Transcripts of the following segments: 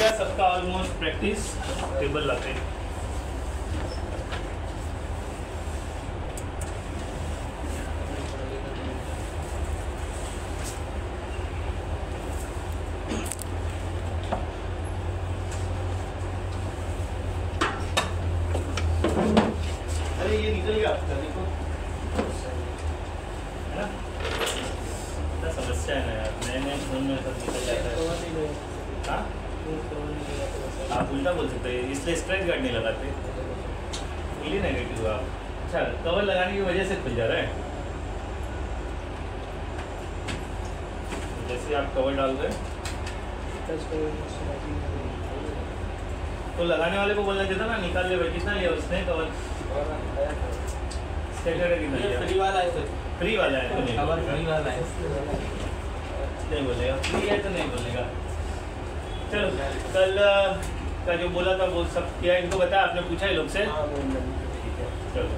गया सबका almost practice. Table लाते हैं। अरे ये निकल गया आपका, देखो है ना, क्या समस्या है ना यार, नए फोन में सब निकल जाता है। हाँ आप उल्टा बोल सकते हैं, इसलिए स्क्रैच गार्ड नहीं लगाते, इसलिए नेगेटिव आप। अच्छा, कवर लगाने की वजह से खुल जा रहा है। जैसे आप कवर डाल रहे हैं तो लगाने वाले को बोलना चाहिए ना, निकाल ले भाई। कितना लिया उसने कवर? फ्री वाला है सर, फ्री वाला है तो नहीं कवर फ्री वाला है, नहीं बोलेगा। फ्री है तो नहीं बोलेगा। चलो, कल का जो बोला था वो सब किया, इनको बताया आपने? पूछा है लोग से? ठीक है, चलो।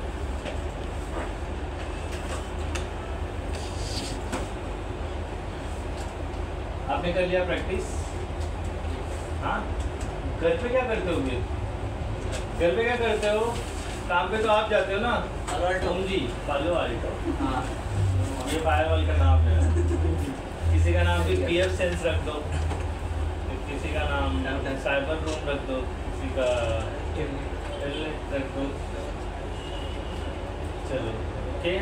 आपने कर लिया प्रैक्टिस? हाँ, घर पे क्या करते हो फिर? घर पे क्या करते हो? काम पे तो आप जाते हो ना? तुम जी पालो वाले। हाँ, ये फायरवॉल का नाम है। किसी का नाम भी पीएफ सेंस रख दो, किसी का नाम साइबर रूम रख दो, किसी का रख दो। चलो ओके।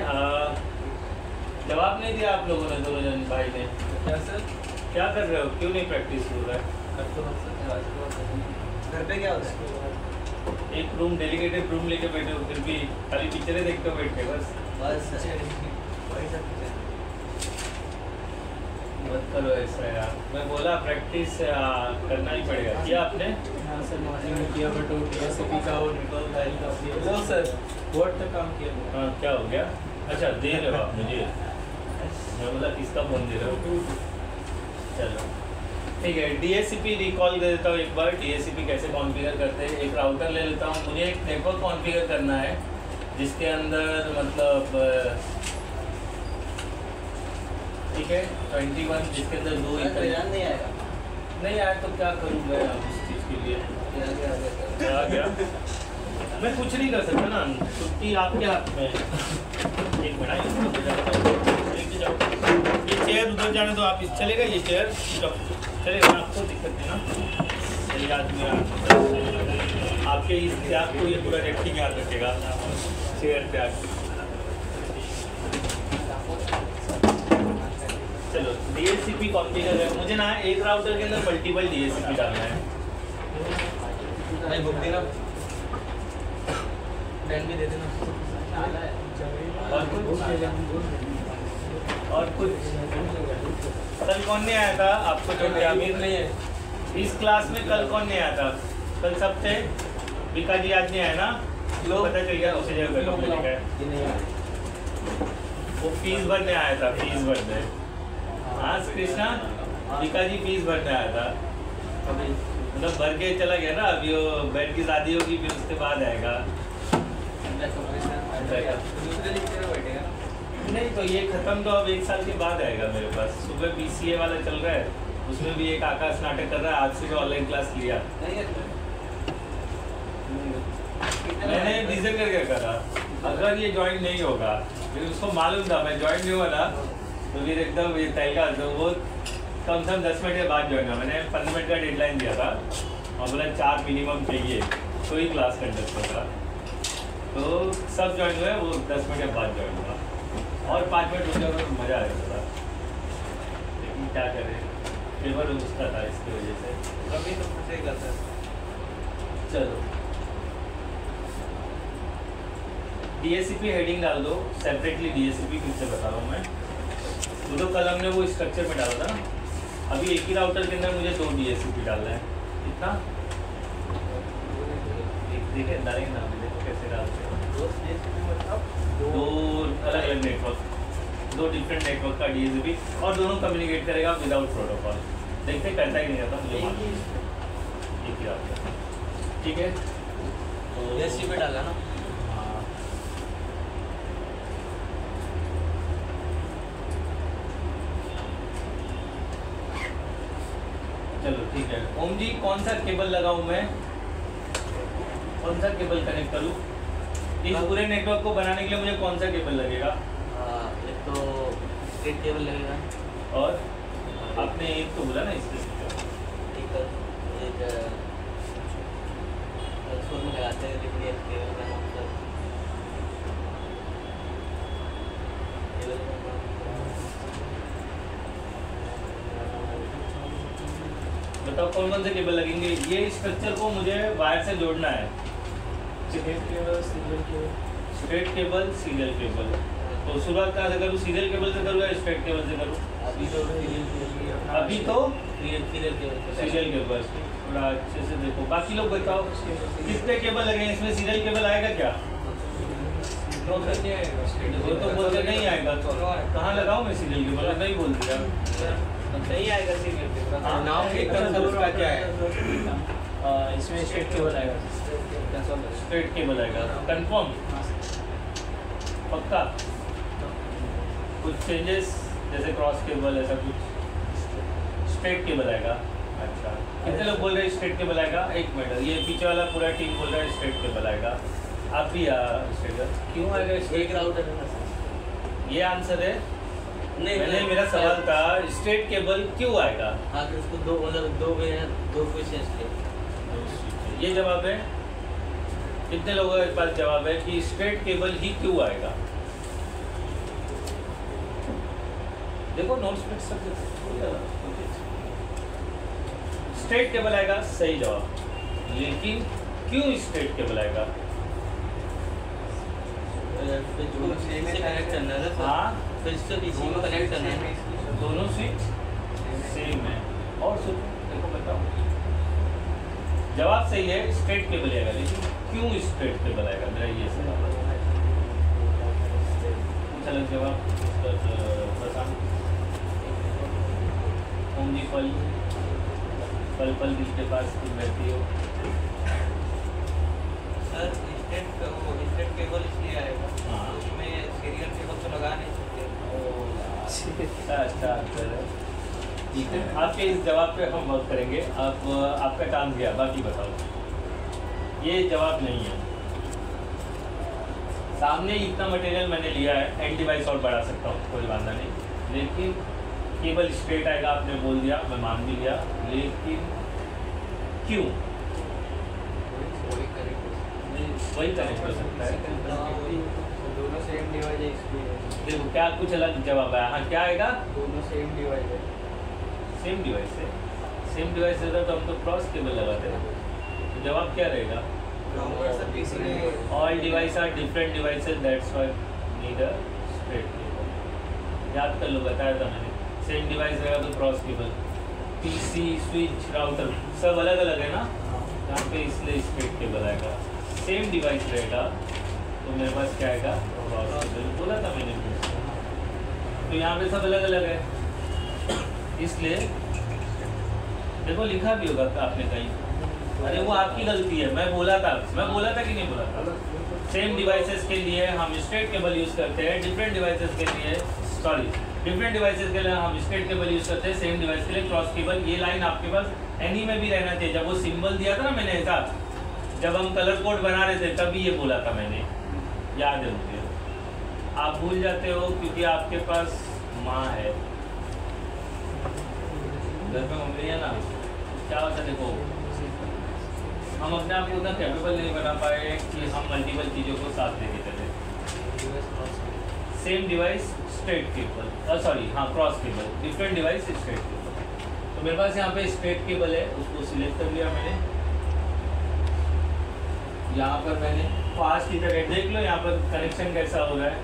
जवाब नहीं दिया आप लोगों ने, दोनों जन भाई ने। क्या सर, क्या कर रहे हो? क्यों नहीं प्रैक्टिस हो रहा है? घर पे क्या होता है? एक रूम डेडिकेटेड रूम लेके बैठे हो, फिर भी खाली पिक्चरें देखते हो बैठ के बस। मत करो ऐसा यार, मैं बोला प्रैक्टिस करना ही पड़ेगा। किया आपने? हाँ सर, मॉर्निंग में किया, बट DSCP का और निकल फाइल का वो सर वर्ड तक काम किया। हाँ, क्या हो गया? अच्छा, दे रहे हो आप मुझे? मैं बोला किसका फोन दे रहे हो? चलो ठीक है, DSCP रिकॉल कर देता हूँ एक बार। DSCP कैसे कॉन्फ़िगर करते हैं? एक राउटर ले लेता हूँ, मुझे एक नेटवर्क कॉन्फ़िगर करना है जिसके अंदर मतलब ठीक है 21, जिसके अंदर दो नहीं आएगा। नहीं आया तो क्या करूँ मैं अब इस चीज़ के लिए? आ गया, मैं कुछ नहीं कर सकता ना, छुट्टी आपके हाथ में। एक मिनट, लेके जाओ ये चेयर, उधर जाने दो आप। इस चलेगा ये चेयर? चलेगा ना? आपको दिक्कत है ना? चलिए आदमी आपके इस त्याग को ये पूरा रेक्टिंग याद रखेगा चेयर पे आके। चलो DSCP कॉन्फ़िगर है मुझे ना, एक राउटर के अंदर मल्टीपल DSCP डालना है। नहीं बुक देना, डेल भी दे देना। और कुछ कल कौन नहीं आया था आपको? जो ग्रामीण नहीं है इस क्लास में, कल कौन नहीं आया था? कल सब थे। विका जी आज नहीं आया ना? लोग पता चल गया उसे जगह वो फीस भरने आया था, फीस भरने। हाँ कृष्णा, विका जी फीस भरने आया था, मतलब भर के चला गया ना। अभी वो बेड की शादी होगी, फिर उसके बाद आएगा। नहीं तो ये खत्म तो अब 1 साल के बाद आएगा मेरे पास। सुबह BCA वाला चल रहा है, उसमें भी एक आकाश नाटक कर रहा है। आज सुबह ऑनलाइन क्लास लिया मैंने, डिसाइड करके करा। अगर ये ज्वाइन नहीं होगा, फिर उसको मालूम था मैं ज्वाइन नहीं हुआ ना, तो फिर एकदम ये तयगा, तो वो कम से कम 10 मिनट के बाद ज्वाइन हुआ। मैंने 15 मिनट का डेडलाइन दिया था और बोला 4 मिनिमम चाहिए तो ही क्लास कंडक्ट होगा। तो सब ज्वाइन हुए, वो 10 मिनट के बाद ज्वाइन हुआ और 5 मिनट रुक जाएगा तो मज़ा आएगा थोड़ा, लेकिन क्या करें, फेवर उसका था इसकी वजह से। कभी तो फंसेगा सर। चलो DSCP हेडिंग डाल दो, सेपरेटली DSCP फिर से बता रहा हूँ मैं। वो तो कल हमने वो स्ट्रक्चर में डाला था ना, अभी एक ही राउटर के अंदर मुझे 2 DSCP डालना है। कितना? देखे डालेंगे ना, देखो कैसे डालते हैं। 2 DSCP मतलब 2 अलग अलग नेटवर्क, 2 डिफरेंट नेटवर्क का DSCP, और दोनों कम्युनिकेट करेगा विदाउट प्रोटोकॉल। देखते करता ही नहीं आता मुझे मालूम। एक ही राउटर, ठीक है। तो DSCP डाला ना? चलो ठीक है। ओम जी कौन सा केबल लगाऊं मैं, कौन सा केबल कनेक्ट करूं? इस पूरे नेटवर्क को बनाने के लिए मुझे कौन सा केबल लगेगा? एक तो स्ट्रेट केबल लगेगा, और आपने एक तो बोला ना इसके एक एक्सपोर्ट में लगाते हैं लेकिन एक केबल का नाम सर बताओ कौन कौन से केबल लगेंगे? ये स्ट्रक्चर को मुझे वायर से जोड़ना है। Straight cable, serial cable, straight cable, serial cable. तो शुरुआत कहाँ से करूँ? सीरियल केबल से करूँ या स्ट्रेट केबल से करूँ? अभी तो अभी तो सीरियल केबल, सीरियल केबल थोड़ा अच्छे से देखो। बाकी लोग बताओ कितने केबल लगे इसमें? सीरियल केबल आएगा क्या? वो तो बोलते नहीं आएगा। तो कहाँ लगाऊं मैं सीरियल केबल? नहीं बोल दिया नहीं आएगा सीरियल केबल। हाँ, नाम एक कंसोल का क्या है? इसमें स्ट्रेट केबल आएगा, स्ट्रेट केबल आएगा। कंफर्म? पक्का? कुछ चेंजेस जैसे क्रॉस केबल ऐसा कुछ? स्ट्रेट केबल आएगा। अच्छा, कितने लोग बोल रहे हैं स्ट्रेट केबल आएगा? एक मिनट, ये पीछे वाला पूरा टीम बोल रहा है स्ट्रेट केबल आएगा। आप भी स्ट्रेट क्यों आएगा? एक राउटर है ना सर। ये आंसर है? नहीं, मैंने मेरा सवाल था स्ट्रेट केबल क्यों आएगा? हाँ तो उसको दो मतलब दो क्वेश्चन थे। ये जवाब है। कितने लोगों के पास जवाब है कि स्ट्रेट केबल ही क्यों आएगा? देखो नोट्स पे सब स्ट्रेट केबल आएगा, सही जवाब। लेकिन क्यों स्ट्रेट केबल आएगा? दोनों सेम से कनेक्ट करना है सर। हाँ, फिर इससे पीछे को कनेक्ट करना है। दोनों स्विच सेम है। और सुनो, देखो बताओ, जवाब सही है, स्ट्रेट केबल आएगा। लेकिन क्यों स्ट्रेट केबल आएगा? मेरा ये सवाल कुछ अलग जवाब होंगी। पल पल किसके पास तुम रहती हो? सर स्ट्रेट केबल इसलिए आएगा, हाँ। उसमें सीरियल केबल तो लगा नहीं सकते। अच्छा ठीक है, आपके इस जवाब पे हम वर्क करेंगे। आप आपका काम गया, बाकी बताओ। ये जवाब नहीं है। सामने इतना मटेरियल मैंने लिया है, एंड डिवाइस और बढ़ा सकता हूँ, कोई वादा नहीं। लेकिन केबल स्ट्रेट आएगा, आपने बोल दिया, मैं मान भी लिया। लेकिन क्यों? वही कनेक्ट कर सकता है। दोनों सेम डिवाइस है इसलिए। देखो क्या कुछ अलग जवाब आया। हाँ, क्या आएगा? दोनों सेम डिवाइस है। सेम डिवाइस है। सेम डिवाइस रहता तो हम तो क्रॉस केबल लगाते ना। तो जवाब क्या रहेगा? All devices are different devices, that's why need a straight cable. याद कर लो, बताया था मैंने। सेम डिवाइस रहेगा तो cross cable. PC, switch, router सब अलग अलग है ना, यहाँ पे इसलिए स्ट्रेट केबल आएगा। सेम डिवाइस रहेगा तो मेरे पास क्या आएगा? Cross cable. बोला था मैंने। तो यहाँ पे सब अलग अलग है, इसलिए देखो लिखा भी होगा आपने कहीं। अरे वो आपकी गलती है, मैं बोला था कि नहीं बोला था? सेम डिवाइसेस के लिए हम स्ट्रेट केबल यूज़ करते हैं, डिफरेंट डिवाइसेस के लिए डिफरेंट डिवाइसेस के लिए हम स्ट्रेट केबल यूज़ करते हैं, सेम डिवाइस के लिए क्रॉस केबल। ये लाइन आपके पास एनी में भी रहना चाहिए। जब वो सिंबल दिया था ना मैंने ऐसा, जब हम कलर कोड बना रहे थे तभी ये बोला था मैंने, याद है मुझे। आप भूल जाते हो क्योंकि आपके पास माँ है, घर पे मम्मी है ना। क्या होता है, देखो हम अपने आप को उतना कैपेबल नहीं बना पाए कि हम मल्टीपल चीज़ों को साथ लेके चले। सेम डिवाइस स्ट्रेट केबल, हाँ cross cable, different device straight cable. तो मेरे पास यहाँ पे स्ट्रेट केबल है, उसको सिलेक्ट कर लिया मैंने। यहाँ पर मैंने फास्ट इंटरनेट देख लो, यहाँ पर कनेक्शन कैसा हो रहा है।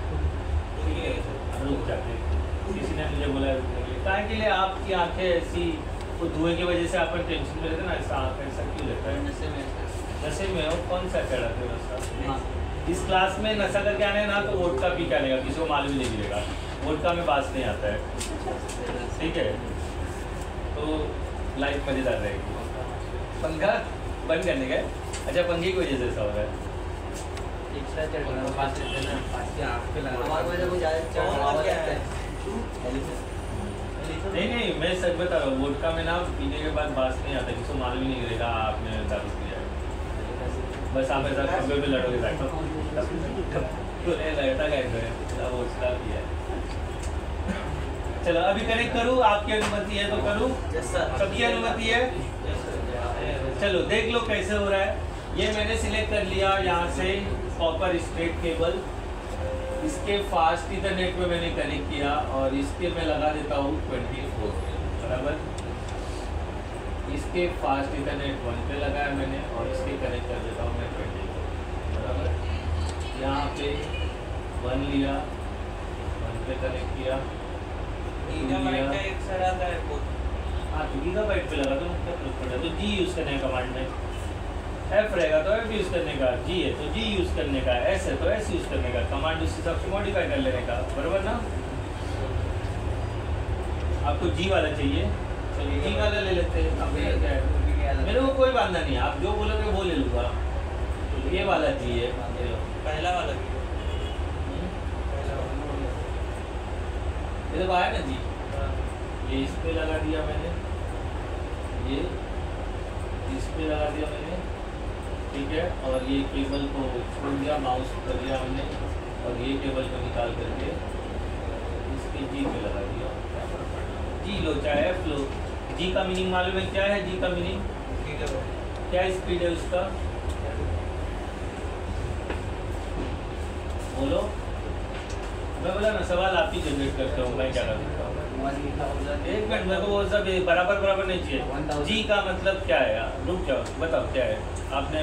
रुक जाते, किसी ने मुझे बोला रुकने के लिए। क्या के लिए? आपकी आंखें ऐसी वो धुएं की वजह से अपन टेंशन में रहते ना, ऐसा आँख ऐसा क्यों रहता है? नशे में हो? कौन सा चढ़ाते हो नशा? इस क्लास में नशा करके आने ना तो वोडका पी के आनेगा, किसी को मालूम नहीं मिलेगा। वोडका में बास नहीं आता है, ठीक है? तो लाइफ मज़ेदार रहेगी। पंखा बंद करने का? अच्छा, पंखे की वजह से ऐसा हो रहा है। नहीं नहीं, मैं सच बता रहा हूँ, वोडका में ना पीने के बाद बास नहीं आता, किसी को मालूम ही नहीं करेगा आपने दारू पिया है। बस आप ऐसा खंबे पे लड़ोगे बैठो तो लड़ता कैसे वोडका पिया है। चलो अभी कनेक्ट करूँ, आपकी अनुमति है तो करूँ? सबकी अनुमति है? चलो देख लो कैसे हो रहा है। ये मैंने सिलेक्ट कर लिया यहाँ से कॉपर स्ट्रेट केबल, इसके फास्ट इथरनेट में मैंने कनेक्ट किया और इसके मैं लगा देता हूँ 24 बराबर। इसके फास्ट इथरनेट 1 पे लगाया मैंने और इसके कनेक्ट कर देता हूँ मैं 24 बराबर। यहाँ पे 1 लिया, 1 पे कनेक्ट किया, हाँ तो गीगाबाइट पे लगा दो, क्या फर्क पड़ रहा है? तो जी यूज़ करने का कमांड में, एफ रहेगा तो एफ यूज़ करने का, जी है तो जी यूज़ करने का, एस है तो एस यूज़ करने का, कमांड उस हिसाब से मॉडिफाई कर लेने का, बराबर ना? आपको जी वाला चाहिए, चलिए जी वाला ले लेते हैं। मेरे को कोई बांधा नहीं है, आप जो बोलोगे वो ले लूँगा। ये वाला चाहिए, पहला वाला ये तो आया ना जी, ये इस पे लगा दिया मैंने, ये इस पे लगा दिया मैंने, ठीक है। और ये केबल को छोड़ दिया, माउस कर दिया हमने और ये केबल को निकाल करके इसके जी पे लगा दिया। जी लो चाहे एफ लो, जी का मीनिंग मालूम है क्या है? जी का मीनिंग क्या स्पीड है उसका? बोलो, मैं बोला ना सवाल आप ही जनरेट करते हो, मैं क्या कर सकता हूँ? 1000 एक मिनट, मेरे को वो सब बराबर बराबर नहीं चाहिए। जी का मतलब क्या है यार? रुक जाओ, बताओ क्या है? आपने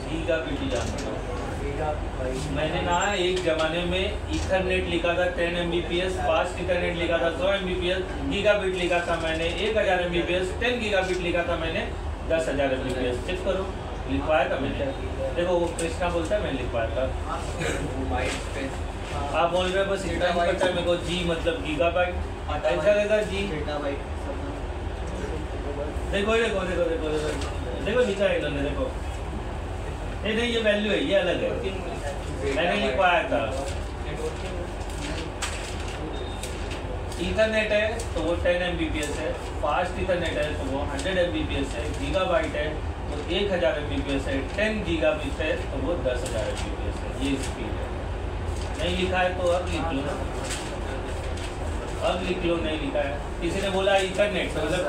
जी का बीटी जानते हो? मैंने ना एक ज़माने में इथरनेट लिखा था 10 Mbps, फास्ट इथरनेट लिखा था 100 Mbps, गीगाबिट लिखा था मैंने 1000 Mbps, 10 गीगाबिट लिखा था मैंने 10,000 Mbps। चेक करो, लिखवाया था मैंने। देखो वो कृष्णा बोलता है मैंने लिखवाया था। आप बोल रहे हो बस इतना ही पता है मेरे को, जी मतलब गीगाबाइट, ऐसा रहेगा जी। देखो देखो देखो देखो देखो लिखा है इन्होंने, देखो नहीं ये वैल्यू है, ये अलग है, मैंने लिखवाया था। इथरनेट है तो वो 10 Mbps है, फास्ट इथरनेट है तो वो 100 Mbps है, गीगाबाइट है तो 1000 Mbps है, 10 गीगाबिट है तो वो 10,000 Mbps है। ये स्पीड है। नहीं लिखा है तो अब लिख लो, अब लिख लो, नहीं लिखा है। किसी ने बोला इथरनेट तो मतलब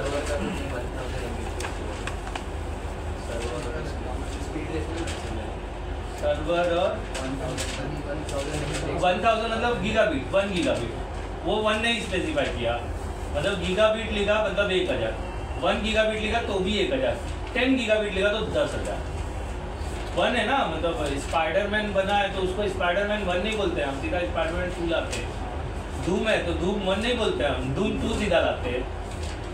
सर्वर और 1000 मतलब गीगाबिट, 1 गीगाबिट, वो 1 नहीं स्पेसिफाई किया, मतलब गीगाबिट लिखा मतलब 1000, 1 गीगाबिट लिखा तो भी 1000, 10 गीगाबिट लिखा तो 10,000। 1 है ना, मतलब स्पाइडरमैन बना है तो उसको स्पाइडरमैन 1 नहीं बोलते हैं हम, सीधा स्पाइडरमैन 2 लाते हैं। धूम है तो धूम 1 नहीं बोलते हैं हम, धूम 2 सीधा लाते हैं।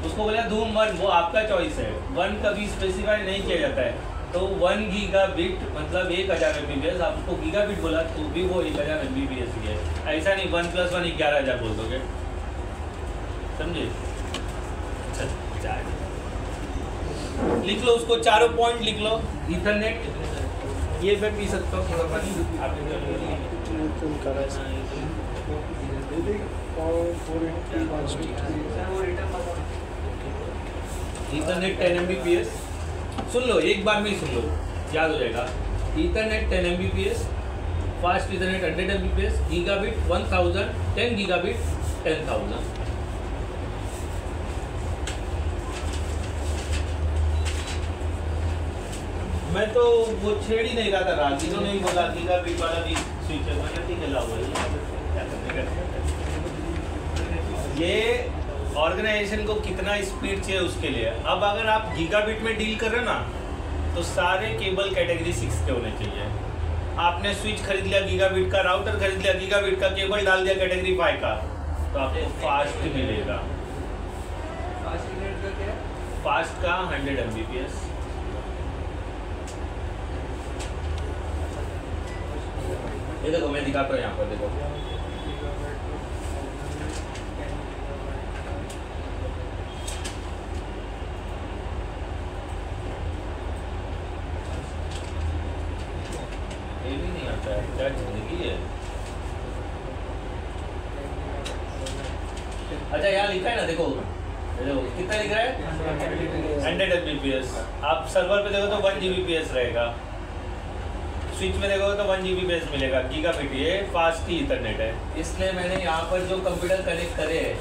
उसको बोला धूम 1, वो आपका चॉइस है, 1 कभी स्पेसिफाई नहीं किया जाता है। तो 1 गीगाबिट मतलब 1000 Mbps, आप उसको गीगाबिट बोला तो भी वो 1000 Mbps ही है। ऐसा नहीं 1 + 1 11,000 बोल दोगे, समझे? लिख लो उसको, चारों पॉइंट लिख लो। इथरनेट, ये मैं पी सकता हूँ थोड़ा पानी? इथरनेट 10 Mbps, सुन लो एक बार में ही सुन लो, याद हो जाएगा। Ethernet 10 Mbps, fast Ethernet 100 Mbps, gigabit 1000, 10 gigabit 10,000। मैं तो वो छेड़ ही नहीं रहा था, राजीनो ने ही बोला गीगाबिट वाला भी स्विच है, मैंने ठीक है लाओ क्या करने का। ये ऑर्गेनाइजेशन को कितना स्पीड चाहिए उसके लिए। अब अगर आप गीगाबिट में डील कर रहे हो ना तो सारे केबल कैटेगरी 6 के होने चाहिए। आपने स्विच खरीद लिया गीगाबिट का, राउटर खरीद लिया गीगाबिट का, केबल डाल दिया कैटेगरी 5 का, तो आपको फास्ट मिलेगा। फास्ट का 100 Mbps। ये देखो मैं दिखाता हूँ यहाँ पर, देखो ये भी नहीं आता है, क्या जिंदगी है। अच्छा यहाँ लिखा है ना, देखो कितना लिख रहा है 100 Mbps। आप सर्वर पे देखो तो 1 Gbps रहेगा, स्विच में देखो तो 1 Gbps मिलेगा गीगाबिट। ये फास्ट ही इथरनेट है, इसलिए मैंने यहाँ पर जो कंप्यूटर कनेक्ट करे है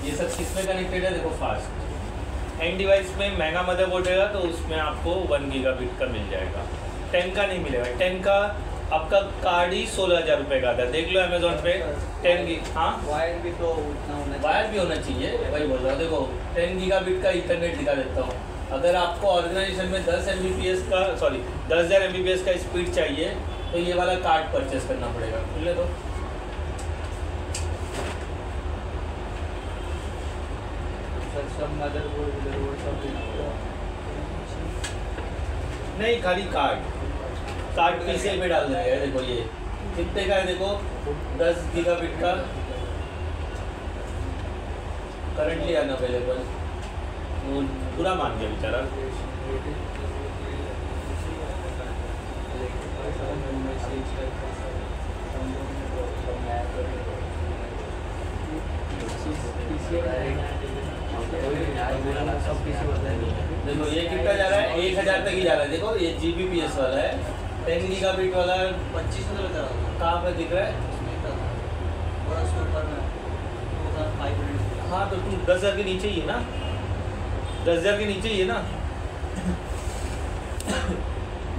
ये सब किसमें कनेक्टेड है, देखो फास्ट। एंड डिवाइस में महंगा मदरबोर्ड रहेगा तो उसमें आपको 1 गीगाबिट का मिल जाएगा, 10 का नहीं मिलेगा। 10 का आपका कार्ड ही 16,000 रुपये का आता है, देख लो अमेजोन पे 10 की। हाँ वायर भी तो उतना होना वायर भी होना चाहिए, वही बोल रहा हूँ। देखो 10 गीगाबिट का इंटरनेट दिखा देता हूँ। अगर आपको ऑर्गेनाइजेशन में 10 Mbps का 10,000 Mbps का स्पीड चाहिए तो ये वाला कार्ड परचेस करना पड़ेगा। खुले तो सब मदरबोर्ड सब लेना पड़ेगा। नहीं, खाली कार्ड पीसीएल में डाल देंगे। देखो ये कितने का है, देखो 10 गीगाबिट का करंटली अनअवेलेबल, वो पूरा मान गया बेचारा। देखो ये कितना जा रहा है, 1,000 तक ही जा रहा है। देखो ये Gbps वाला है, 10 गीगाबिट वाला 2500 बता रहा हूँ। कहाँ पे दिख रहा है? बड़ा सुपर में 2500। हाँ तो तुम 10,000 के नीचे ही है ना, 10,000 के नीचे ही है ना।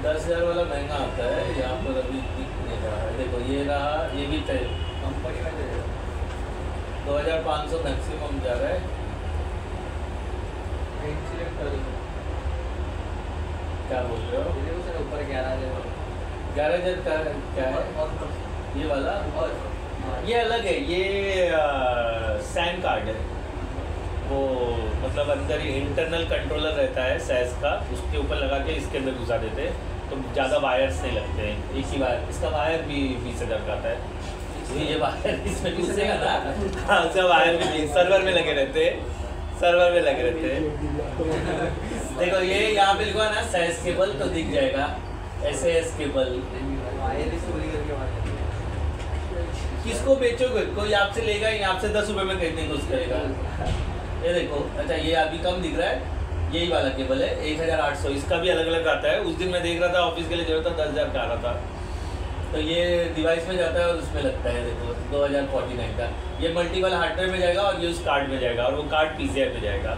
10,000 वाला महंगा आता है, यहाँ पर अभी दिख नहीं रहा है। देखो ये रहा, ये भी कंपनी में दे 2,500 मैक्सिमम जा रहा है। सिलेक्ट कर दो। क्या बोल रहे हो? देखो सर ऊपर 11,000 11,000 का क्या है ये वाला? ये अलग है, ये सैन कार्ड है। वो मतलब अंदर ही इंटरनल कंट्रोलर रहता है सैस का, उसके ऊपर लगा के इसके अंदर घुसा देते हैं तो ज़्यादा वायर्स नहीं लगते हैं। एक ही वायर, इसका वायर भी 20,000 का आता है। ये वायर इसमें घुसेगा ना, हाँ उसका वायर भी सर्वर में लगे रहते हैं, सर्वर में लगे रहते हैं। देखो ये यहाँ पे लिखा है ना सैस केबल, तो दिख जाएगा SAS केबल। वायर इस पूरी करके वायर किसको बेचोगे? कोई आपसे लेगा ही, आपसे 10 रुपये में खरीदने की कोशिश करेगा। ये देखो, अच्छा ये अभी कम दिख रहा है, यही वाला केबल है 1,800। इसका भी अलग अलग आता है। उस दिन मैं देख रहा था ऑफिस के लिए जरूरत था, 10,000 का आ रहा था। तो ये डिवाइस में जाता है और उसमें लगता है, देखो 2,049 का। ये मल्टीपल हार्डवेयर में जाएगा और ये उस कार्ड में जाएगा और वो कार्ड PCI पे जाएगा,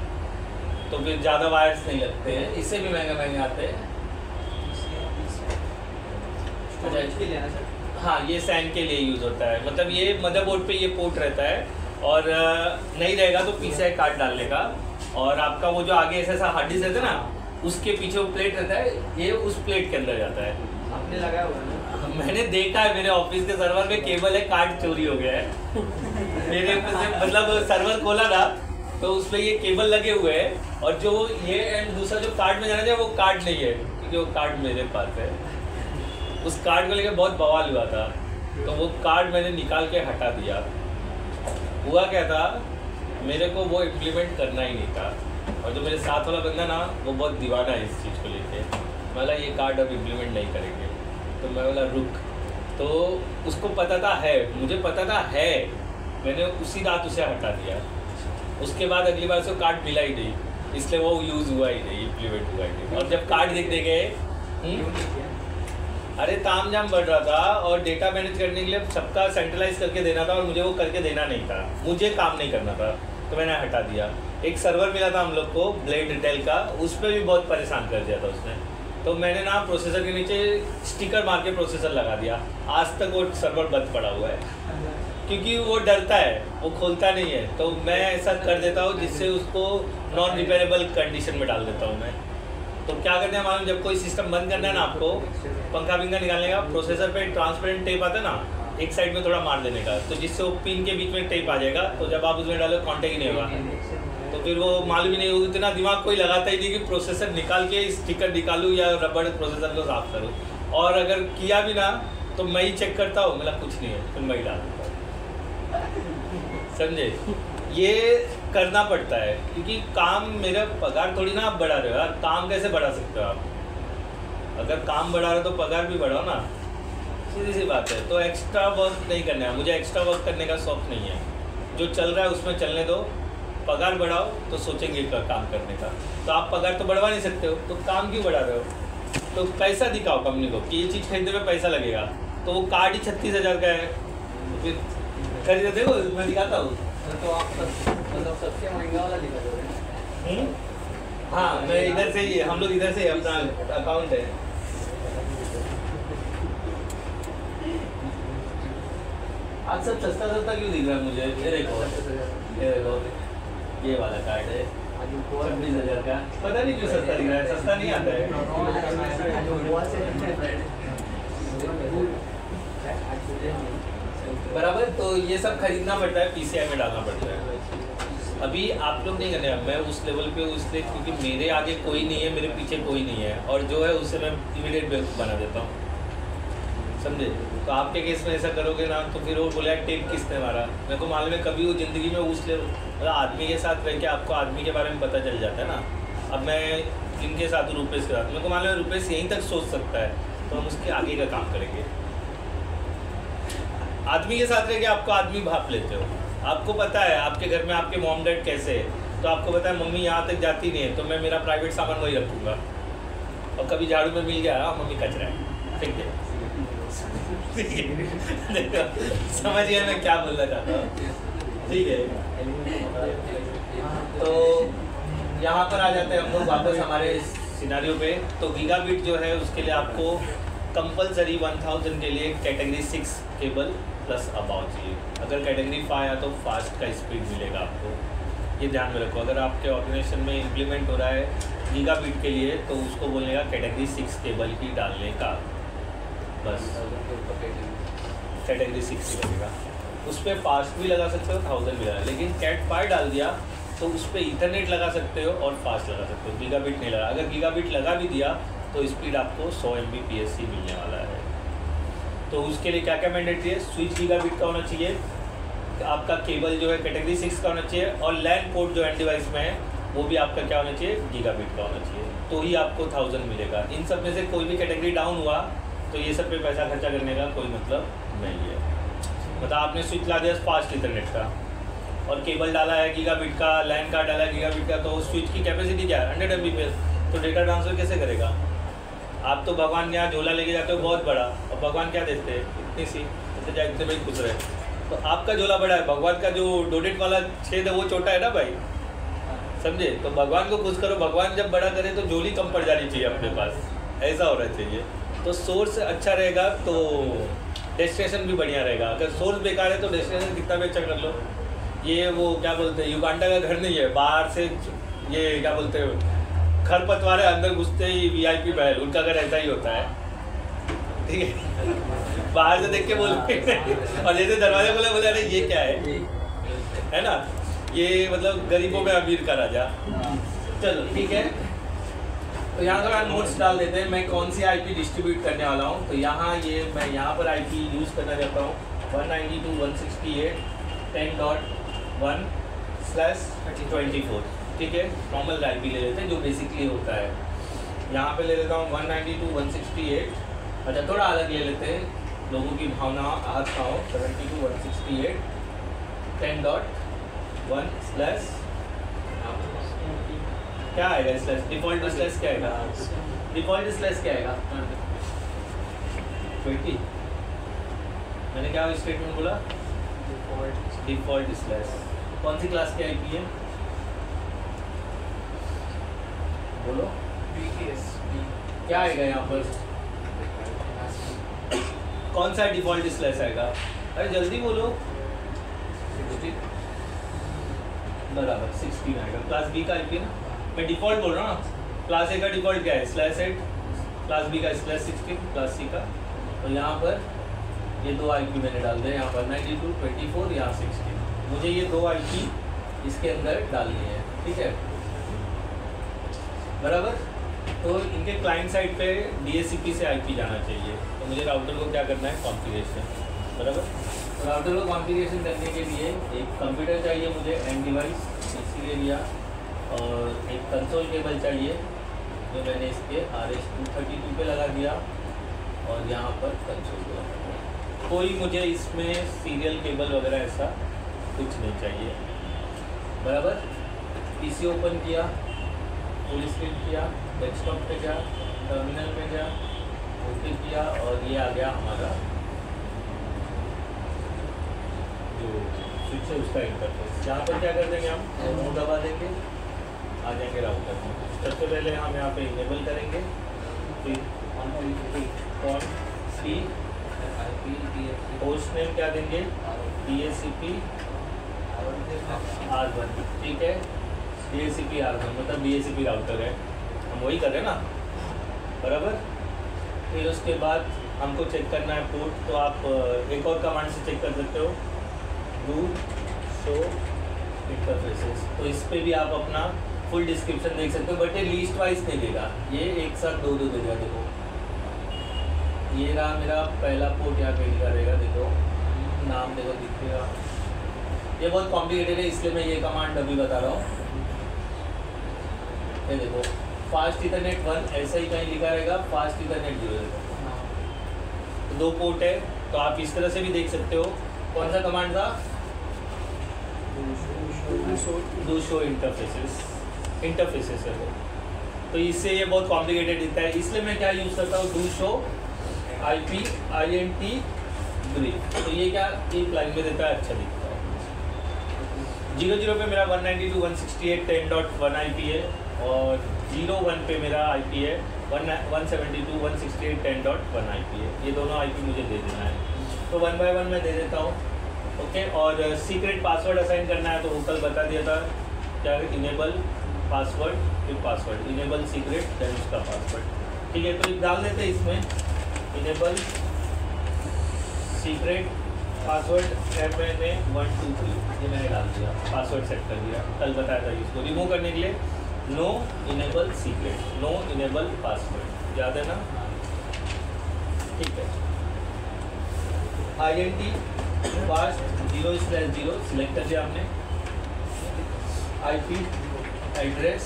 तो फिर ज़्यादा वायर्स नहीं लगते हैं। इससे भी महंगे महंगे आते हैं। स्टोरेज के लिए ना सर? हाँ ये सैन के लिए यूज़ होता है, मतलब ये मदरबोर्ड पे ये पोर्ट रहता है और नहीं रहेगा तो PCI कार्ड डालने का। और आपका वो जो आगे ऐसा हार्ड डिस्क रहता है ना, उसके पीछे वो प्लेट रहता है, ये उस प्लेट के अंदर जाता है। आपने लगाया हुआ है? मैंने देखा है, मेरे ऑफिस के सर्वर में केबल है, कार्ड चोरी हो गया है। मेरे से मतलब सर्वर खोला ना तो उसमें ये केबल लगे हुए हैं और जो ये एंड दूसरा जो कार्ड में जाना चाहिए वो कार्ड नहीं है, क्योंकि वो कार्ड मेरे पास है। उस कार्ड को लेकर बहुत बवाल हुआ था, तो वो कार्ड मैंने निकाल के हटा दिया। हुआ क्या था, मेरे को वो इम्प्लीमेंट करना ही नहीं था, और जो मेरे साथ वाला बंदा ना वो बहुत दीवाना है इस चीज़ को लेके। बोला ये कार्ड अब इम्प्लीमेंट नहीं करेंगे, तो मैं बोला रुक। तो उसको पता था है, मुझे पता था है, मैंने उसी रात उसे हटा दिया। उसके बाद अगली बार से कार्ड मिला ही नहीं, इसलिए वो यूज़ हुआ ही नहीं, इम्प्लीमेंट हुआ ही नहीं। और जब कार्ड देखने गए, अरे ताम झाम बढ़ रहा था और डेटा मैनेज करने के लिए सबका सेंट्रलाइज करके देना था और मुझे वो करके देना नहीं था, मुझे काम नहीं करना था, तो मैंने हटा दिया। एक सर्वर मिला था हम लोग को ब्लेड रिटेल का, उस पर भी बहुत परेशान कर दिया था उसने। तो मैंने ना प्रोसेसर के नीचे स्टिकर मार के प्रोसेसर लगा दिया। आज तक वो सर्वर बंद पड़ा हुआ है, क्योंकि वो डरता है, वो खोलता नहीं है। तो मैं ऐसा कर देता हूँ जिससे उसको नॉन रिपेयरेबल कंडीशन में डाल देता हूँ मैं। तो क्या करते हैं मालूम, जब कोई सिस्टम बंद करना है ना आपको, पंखा विंखा निकालने का, प्रोसेसर पे ट्रांसपेरेंट टेप आता है ना, एक साइड में थोड़ा मार देने का, तो जिससे वो पिन के बीच में टेप आ जाएगा, तो जब आप उसमें डालो कॉन्टेक्ट ही नहीं होगा। तो फिर वो मालूम ही नहीं होगा, इतना दिमाग कोई लगाता ही नहीं कि प्रोसेसर निकाल के स्टिकर निकालूँ या रबड़ प्रोसेसर को साफ करूँ। और अगर किया भी ना तो मैं ही चेक करता हूँ, मतलब कुछ नहीं है, फिर मैं ही डाल देता हूँ। समझे? ये करना पड़ता है, क्योंकि काम, मेरा पगार थोड़ी ना आप बढ़ा रहे हो यार, काम कैसे बढ़ा सकते हो आप? अगर काम बढ़ा रहे हो तो पगार भी बढ़ाओ ना, सीधी सी बात है। तो एक्स्ट्रा वर्क नहीं करना है, मुझे एक्स्ट्रा वर्क करने का शौक नहीं है। जो चल रहा है उसमें चलने दो, पगार बढ़ाओ तो सोचेंगे काम करने का। तो आप पगार तो बढ़वा नहीं सकते हो, तो काम क्यों बढ़ा रहे हो? तो पैसा दिखाओ कंपनी को कि ये चीज़ खरीदने में पैसा लगेगा। तो वो कार्ड ही 36,000 का है, तो फिर खरीदे। देखो मैं दिखाता हूँ। तो आप मतलब सबसे महंगा वाला दिखा दो रहे हैं। हाँ, मैं इधर से ही, हम लोग इधर से अपना अकाउंट है। आज सब सस्ता सस्ता क्यों दिख रहा है मुझे? ये देखो, ये वाला कार्ड है 26,000 का। पता नहीं क्यों सस्ता दिख रहा है, सस्ता नहीं आता है। बराबर, तो ये सब खरीदना पड़ता है, पीसीआई में डालना पड़ता है। अभी आप लोग नहीं करने, मैं उस लेवल पे उससे, क्योंकि मेरे आगे कोई नहीं है, मेरे पीछे कोई नहीं है, और जो है उससे मैं इमीडिएट बेवकूफ़ बना देता हूँ, समझे? तो आपके केस में ऐसा करोगे ना तो फिर वो बोला टेप किसने मारा। मेरे को मालूम है कभी वो ज़िंदगी में उस लेवल, मतलब आदमी के साथ रह के आपको आदमी के बारे में पता चल जाता है ना। अब मैं इनके साथ हूँ, रुपेश के साथ, मेरे को मालूम है रुपेश यहीं तक सोच सकता है, तो हम उसके आगे का काम करेंगे। आदमी के साथ रह के आपको आदमी भाप लेते हो, आपको पता है आपके घर में आपके मॉम डैड कैसे है, तो आपको पता है मम्मी यहाँ तक जाती नहीं है, तो मैं मेरा प्राइवेट सामान वही रखूँगा। और कभी झाड़ू में मिल गया, मम्मी कचरा है, ठीक है। समझ गया मैं क्या बोलना चाहता हूँ, ठीक है। तो यहाँ पर आ जाते हैं हम लोग वापस हमारे सिनारियो पे। तो गीगाबिट जो है उसके लिए आपको कंपलसरी 1000 के लिए कैटेगरी 6 केबल प्लस अबाउट चाहिए। अगर कैटेगरी 5 आया तो फास्ट का स्पीड मिलेगा आपको, ये ध्यान में रखो। अगर आपके ऑर्गेनाइजेशन में इम्प्लीमेंट हो रहा है गीगाबिट के लिए तो उसको बोलने का कैटेगरी 6 केबल की डालने का, बस कैटेगरी 6 ही लगेगा। उस पर फास्ट भी लगा सकते हो, 1000 भी लगा, लेकिन कैट 5 डाल दिया तो उस पर ईथरनेट लगा सकते हो और फास्ट लगा सकते हो, गीगाबिट नहीं लगा। अगर गीगाबिट लगा भी दिया तो स्पीड आपको 100 Mbps ही मिलने वाला है। तो उसके लिए क्या क्या मैंडेटरी है? स्विच गीगाबिट का होना चाहिए, आपका केबल जो है कैटेगरी 6 का होना चाहिए, और लैन पोर्ट जो एंड डिवाइस में है वो भी आपका क्या होना चाहिए? गीगाबिट का होना चाहिए, तो ही आपको 1000 मिलेगा। इन सब में से कोई भी कैटेगरी डाउन हुआ तो ये सब पे पैसा खर्चा करने का कोई मतलब नहीं है। मतलब आपने स्विच ला दिया फास्ट इंटरनेट का और केबल डाला है गीगाबिट का, लैन का डाला है गीगाबिट का, तो स्विच की कैपेसिटी क्या है? 100 Mbps, तो डेटा ट्रांसफर कैसे करेगा? आप तो भगवान के यहाँ झोला लेके जाते हो बहुत बड़ा, और भगवान क्या देते हैं? इतनी सी, इतने जाए इतने में खुश रहे। तो आपका झोला बड़ा है, भगवान का जो डोनेट वाला छेद है वो छोटा है ना भाई, समझे? तो भगवान को खुश करो, भगवान जब बड़ा करे तो झोली कम पड़ जानी चाहिए अपने पास, ऐसा होना चाहिए। तो सोर्स अच्छा रहेगा तो डेस्टिनेशन भी बढ़िया रहेगा। अगर सोर्स बेकार है तो डेस्टिनेशन कितना भी अच्छा कर लो। ये वो क्या बोलते हैं, युगांडा का घर नहीं है, बाहर से ये क्या बोलते हैं खरपतवार है, अंदर घुसते ही VIP महल, उनका घर ऐसा ही होता है, ठीक है। बाहर से देख के बोलते और जैसे दरवाजे बोले अरे ये क्या है ना, ये मतलब गरीबों में अमीर का राजा। चलो ठीक है, तो यहाँ का नोट्स डाल देते हैं। मैं कौन सी IP डिस्ट्रीब्यूट करने वाला हूँ, तो यहाँ ये मैं यहाँ पर IP यूज़ करना चाहता हूँ 192.168.1/24, ठीक है। नॉर्मल IP ले लेते हैं जो बेसिकली होता है। यहाँ पे ले लेता हूँ 192.168, अच्छा थोड़ा अलग ले लेते हैं, लोगों की भावना आज का हो, 72.168.10.1/ क्या आएगा स्लैश? डिफ़ॉल्ट स्लैश क्या आएगा? डिफ़ॉल्ट स्लैश क्या आएगा? 20। मैंने क्या स्टेटमेंट बोला? Default slash. कौन सी क्लास की IP है? बोलो। क्या आएगा यहाँ पर? कौन सा डिफ़ॉल्ट स्लैश आएगा? अरे जल्दी बोलो। 16 बराबर 16 आएगा। क्लास B का IP है ना, मैं डिफ़ॉल्ट बोल रहा हूँ ना। क्लास A का डिफ़ॉल्ट क्या है? /8, क्लास B का /16, क्लास C का। तो यहाँ पर ये दो IP मैंने डाल दिया, यहाँ पर 92, 24, यहाँ 16। मुझे ये दो IP इसके अंदर डालनी है, ठीक है, बराबर। तो इनके क्लाइंट साइड पे DHCP से IP जाना चाहिए, तो मुझे राउटर को क्या करना है? कॉन्फ़िगरेशन, बराबर। तो राउटर को कॉन्फ़िगरेशन करने के लिए एक कंप्यूटर चाहिए मुझे, एंड डिवाइस इसीलिए लिया, और एक कंसोल केबल चाहिए जो मैंने इसके RS-232 पे लगा दिया, और यहाँ पर कंसोल को लगा दिया। कोई मुझे इसमें सीरियल केबल वगैरह ऐसा कुछ नहीं चाहिए, बराबर। पीसी ओपन किया, फुल स्क्रीन किया, डेस्कटॉप पे गया, टर्मिनल पे गया, ओके किया, और ये आ गया हमारा जो स्विच है उसका इंटरफेस। यहाँ पर क्या कर देंगे हम, नो दबा देंगे, आ जाएंगे राउटर में। सबसे पहले हम यहाँ पे इनेबल करेंगे, फिर होस्ट नेम क्या देंगे, DHCP R1, ठीक है। DHCP R1 मतलब DHCP राउटर है, हम वही कर रहे हैं ना, बराबर। फिर उसके बाद हमको चेक करना है पोर्ट, तो आप एक और कमांड से चेक कर सकते हो, डू शो इंटरफेसेस। तो इस पे भी आप अपना फुल डिस्क्रिप्शन देख सकते हो, बट ये लिस्ट वाइज नहीं देगा, ये एक साथ दो देगा। देखो ये रहा मेरा पहला पोर्ट, यहाँ पे लिखा रहेगा, देखो नाम देखो दिखेगा। ये बहुत कॉम्प्लिकेटेड है, इसलिए मैं ये कमांड अभी बता रहा हूँ। ये देखो फास्ट इथरनेट 1 ऐसा ही कहीं लिखा रहेगा, फास्ट इथरनेट 0 देखो, तो 2 पोर्ट है। तो आप इस तरह से भी देख सकते हो। कौन सा कमांड था, डू शो इंटरफेसेस है वो। तो इससे ये बहुत कॉम्प्लिकेटेड दिखता है, इसलिए मैं क्या यूज़ करता हूँ, do show IP INT brief. तो ये क्या एक लाइन में देता है, अच्छा दिखता है। 0.0 पे मेरा 192.168.10.1 IP है, और 0.1 पे मेरा IP है 172.168.10.1 IP है। ये दोनों IP मुझे दे देना है, तो 1 by 1 मैं दे देता हूँ, ओके। और सीक्रेट पासवर्ड असाइन करना है, तो वो कल बता दिया था क्या, इनेबल पासवर्ड, फिर पासवर्ड, इनेबल सीक्रेट, देन उसका पासवर्ड, ठीक है। तो डाल देते हैं इसमें इनेबल सीक्रेट पासवर्ड MNA 123, ये मैंने डाल दिया, पासवर्ड सेट कर दिया। कल बताया था इसको रिमूव करने के लिए, no enable secret, no enable password, याद है ना, ठीक है। INT फास्ट 0/0 सिलेक्ट कर दिया हमने। IP एड्रेस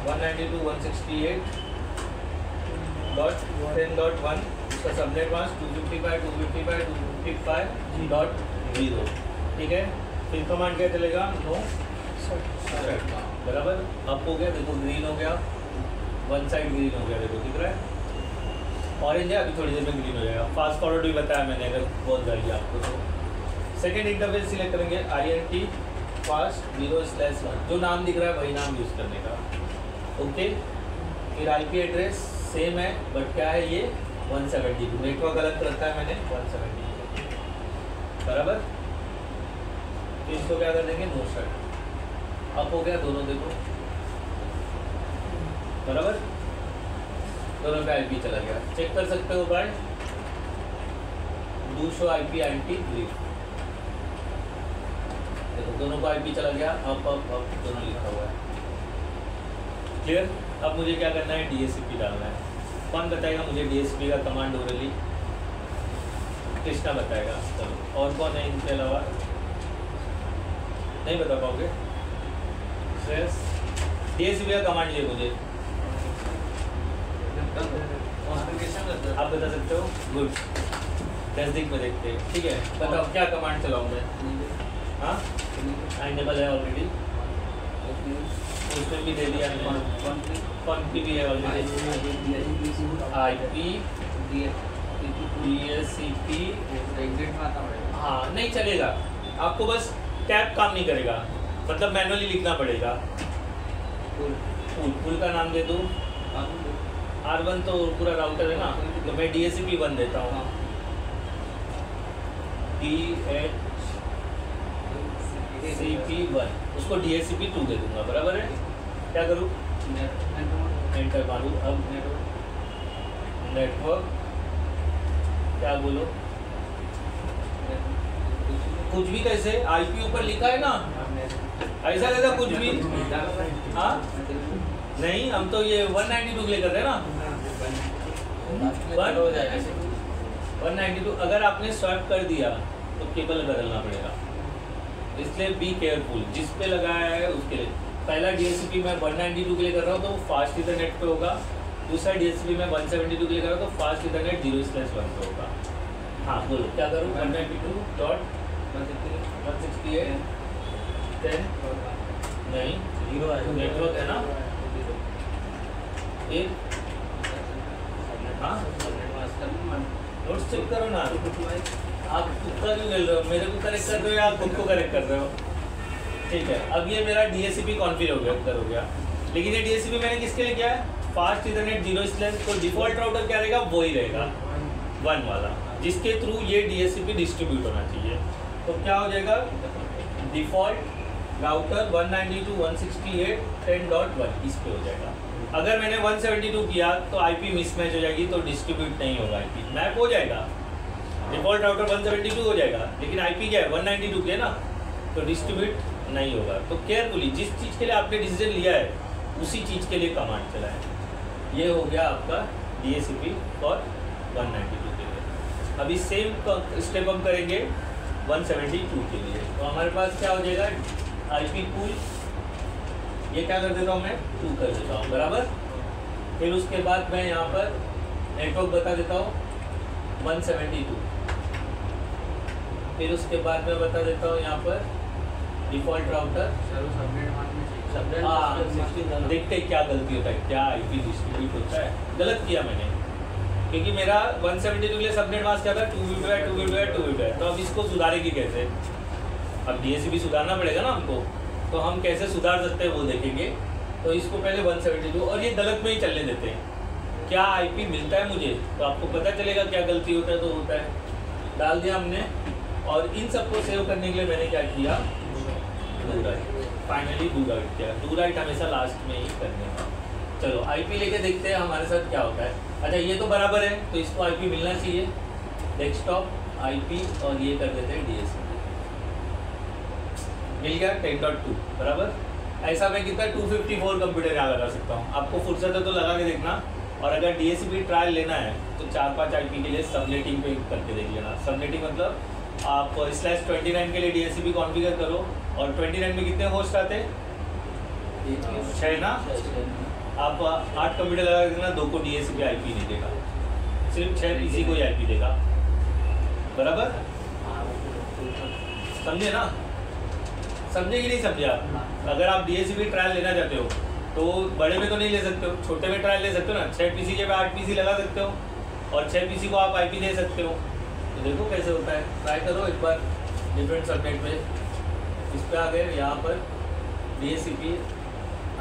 192.168.10.1, उसका सबनेट मास्क 255.255.255.0, ठीक है। फिर कमांड क्या चलेगा, नो सेट, बराबर। अप हो गया, देखो ग्रीन हो गया, वन साइड ग्रीन हो गया, देखो दिख रहा है, ऑरेंज है, अभी थोड़ी देर में ग्रीन हो जाएगा। फास्ट फॉरवर्ड भी बताया मैंने, अगर बहुत जल्दी आपको। तो सेकेंड इंटरफेस सिलेक्ट करेंगे, INT फास्ट 0/1, जो नाम दिख रहा है वही नाम यूज़ करने का, ओके। फिर IP एड्रेस सेम है, बट क्या है ये 172, नेटवर्क अलग रखा है मैंने 172, बराबर। तो इसको क्या कर देंगे, नो सेट। अप हो गया, दोनों देखो, बराबर, दोनों का IP चला गया। चेक कर सकते हो by do show IP INT brief, देखो दोनों का IP चला गया, अप दोनों लिखा हुआ है, क्लियर। अब मुझे क्या करना है, DHCP डालना है। कौन बताएगा मुझे DHCP का कमांड ओरली, कृष्णा बताएगा। चलो, और कौन है इनके अलावा, नहीं बता पाओगे। DHCP का कमांड ये मुझे आप बता सकते हो, गुड। नजदीक में देखते हैं, ठीक है। बताओ क्या कमांड चलाऊँ मैं, हाँ इनेबल है ऑलरेडी, उसमें भी दे दिया मैंने, कॉन्फी भी है ऑलरेडी, IP DHCP एग्जिट में आता है, हाँ नहीं चलेगा, आपको बस टैब काम नहीं करेगा, मतलब मैनुअली लिखना पड़ेगा। फुल का नाम दे दूँ, R1 तो पूरा राउटर है ना, तो मैं DHCP 1 देता हूँ, DHCP 1, उसको DHCP 2 दे दूंगा, बराबर है। क्या करूँ, एंटर मारूँ। अब नेटवर्क क्या बोलो, कुछ भी कैसे, IP ऊपर लिखा है ना, ऐसा कैसा कुछ भी, हाँ नहीं, हम तो ये 192 के लिए कर रहे हैं ना, 192। अगर आपने स्वैप कर दिया तो केबल बदलना पड़ेगा, इसलिए बी केयरफुल। जिस पे लगाया है उसके लिए, पहला DHCP मैं 192 के लिए कर रहा हूँ तो फास्ट इथरनेट पे होगा, दूसरा DHCP मैं 172 के लिए कर रहा हूँ तो फास्ट इथरनेट 0/1 पे होगा। हाँ बोलो क्या करूँ, 192.168.10.1 168 10 नहीं 0 है, नेटवर्क है ना एक। हाँ नोट्स चेक करो ना, आप तुक्का क्यों मिल रहे हो, मेरे को करेक्ट कर रहे हो या आप खुद को करेक्ट कर रहे हो? ठीक है, अब ये मेरा DHCP कॉन्फ़िगर हो गया, लेकिन ये DHCP मैंने किसके लिए किया है? फास्ट इथरनेट 0/, तो डिफ़ॉल्ट राउटर क्या रहेगा? वो ही रहेगा 1 वाला, जिसके थ्रू ये DHCP डिस्ट्रीब्यूट होना चाहिए। तो क्या हो जाएगा? डिफ़ॉल्ट राउटर 192.168.10.1 इस पे हो जाएगा। अगर मैंने 172 किया तो IP मिसमैच हो जाएगी, तो डिस्ट्रीब्यूट नहीं होगा, IP मैप हो जाएगा, डिफ़ॉल्ट राउटर 172 हो जाएगा, लेकिन IP क्या है? 192 के ना, तो डिस्ट्रीब्यूट नहीं होगा। तो केयरफुली जिस चीज़ के लिए आपने डिसीजन लिया है उसी चीज़ के लिए कमांड चलाएं। ये हो गया आपका DHCP फॉर 192 के लिए। अभी सेम स्टेप हम करेंगे 172 के लिए। तो हमारे पास क्या हो जाएगा? IP पूल, ये क्या कर देता हूँ मैं? 2 कर देता हूँ, बराबर। फिर उसके बाद मैं यहाँ पर नेटवर्क बता देता हूँ 172, फिर उसके बाद मैं बता देता हूँ यहाँ पर डिफ़ॉल्ट राउटर। हाँ, देखते क्या गलती होता है, क्या IP डिस्ट्रीब्यूट होता है। गलत किया मैंने, क्योंकि मेरा 172 के लिए सबनेट मास्क क्या था? 2 है। तो अब इसको सुधारेगी कैसे? अब DHCP सुधारना पड़ेगा ना हमको, तो हम कैसे सुधार सकते हैं वो देखेंगे। तो इसको पहले 172, और ये गलत में ही चलने देते हैं। क्या IP मिलता है मुझे, तो आपको पता चलेगा क्या गलती होता है। तो होता है, डाल दिया हमने, और इन सबको सेव करने के लिए मैंने क्या किया? Do right. Finally do right किया। डू राइट हमेशा लास्ट में ही करने का। चलो IP लेके देखते हैं हमारे साथ क्या होता है। अच्छा, ये तो बराबर है, तो इसको IP मिलना चाहिए, डेस्कटॉप IP, और ये कर देते हैं DHCP। मिल गया 10.2 बराबर। ऐसा मैं कितना 254 कंप्यूटर यहाँ लगा सकता हूँ। आपको फुर्सत है तो लगा के देखना, और अगर DHCP ट्रायल लेना है तो 4-5 IP के लिए सबनेटिंग पे करके देख लेना। सबनेटिंग मतलब आप /29 के लिए DHCP कॉन्फ़िगर करो, और 29 में कितने होस्ट आते हैं? 6 ना। आप 8 कंप्यूटर लगा देना, 2 को DHCP IP नहीं देगा, सिर्फ 6 PC को ही IP देगा, बराबर। समझे ना? समझे कि नहीं समझे आप? अगर आप DHCP ट्रायल लेना चाहते हो तो बड़े में तो नहीं ले सकते हो, छोटे में ट्रायल ले सकते हो ना। 6 PC के 8 PC लगा सकते हो, और 6 PC को आप IP दे सकते हो। तो देखो कैसे होता है, ट्राई करो एक बार डिफरेंट सबनेट पे। इस पे आ गए, यहाँ पर DHCP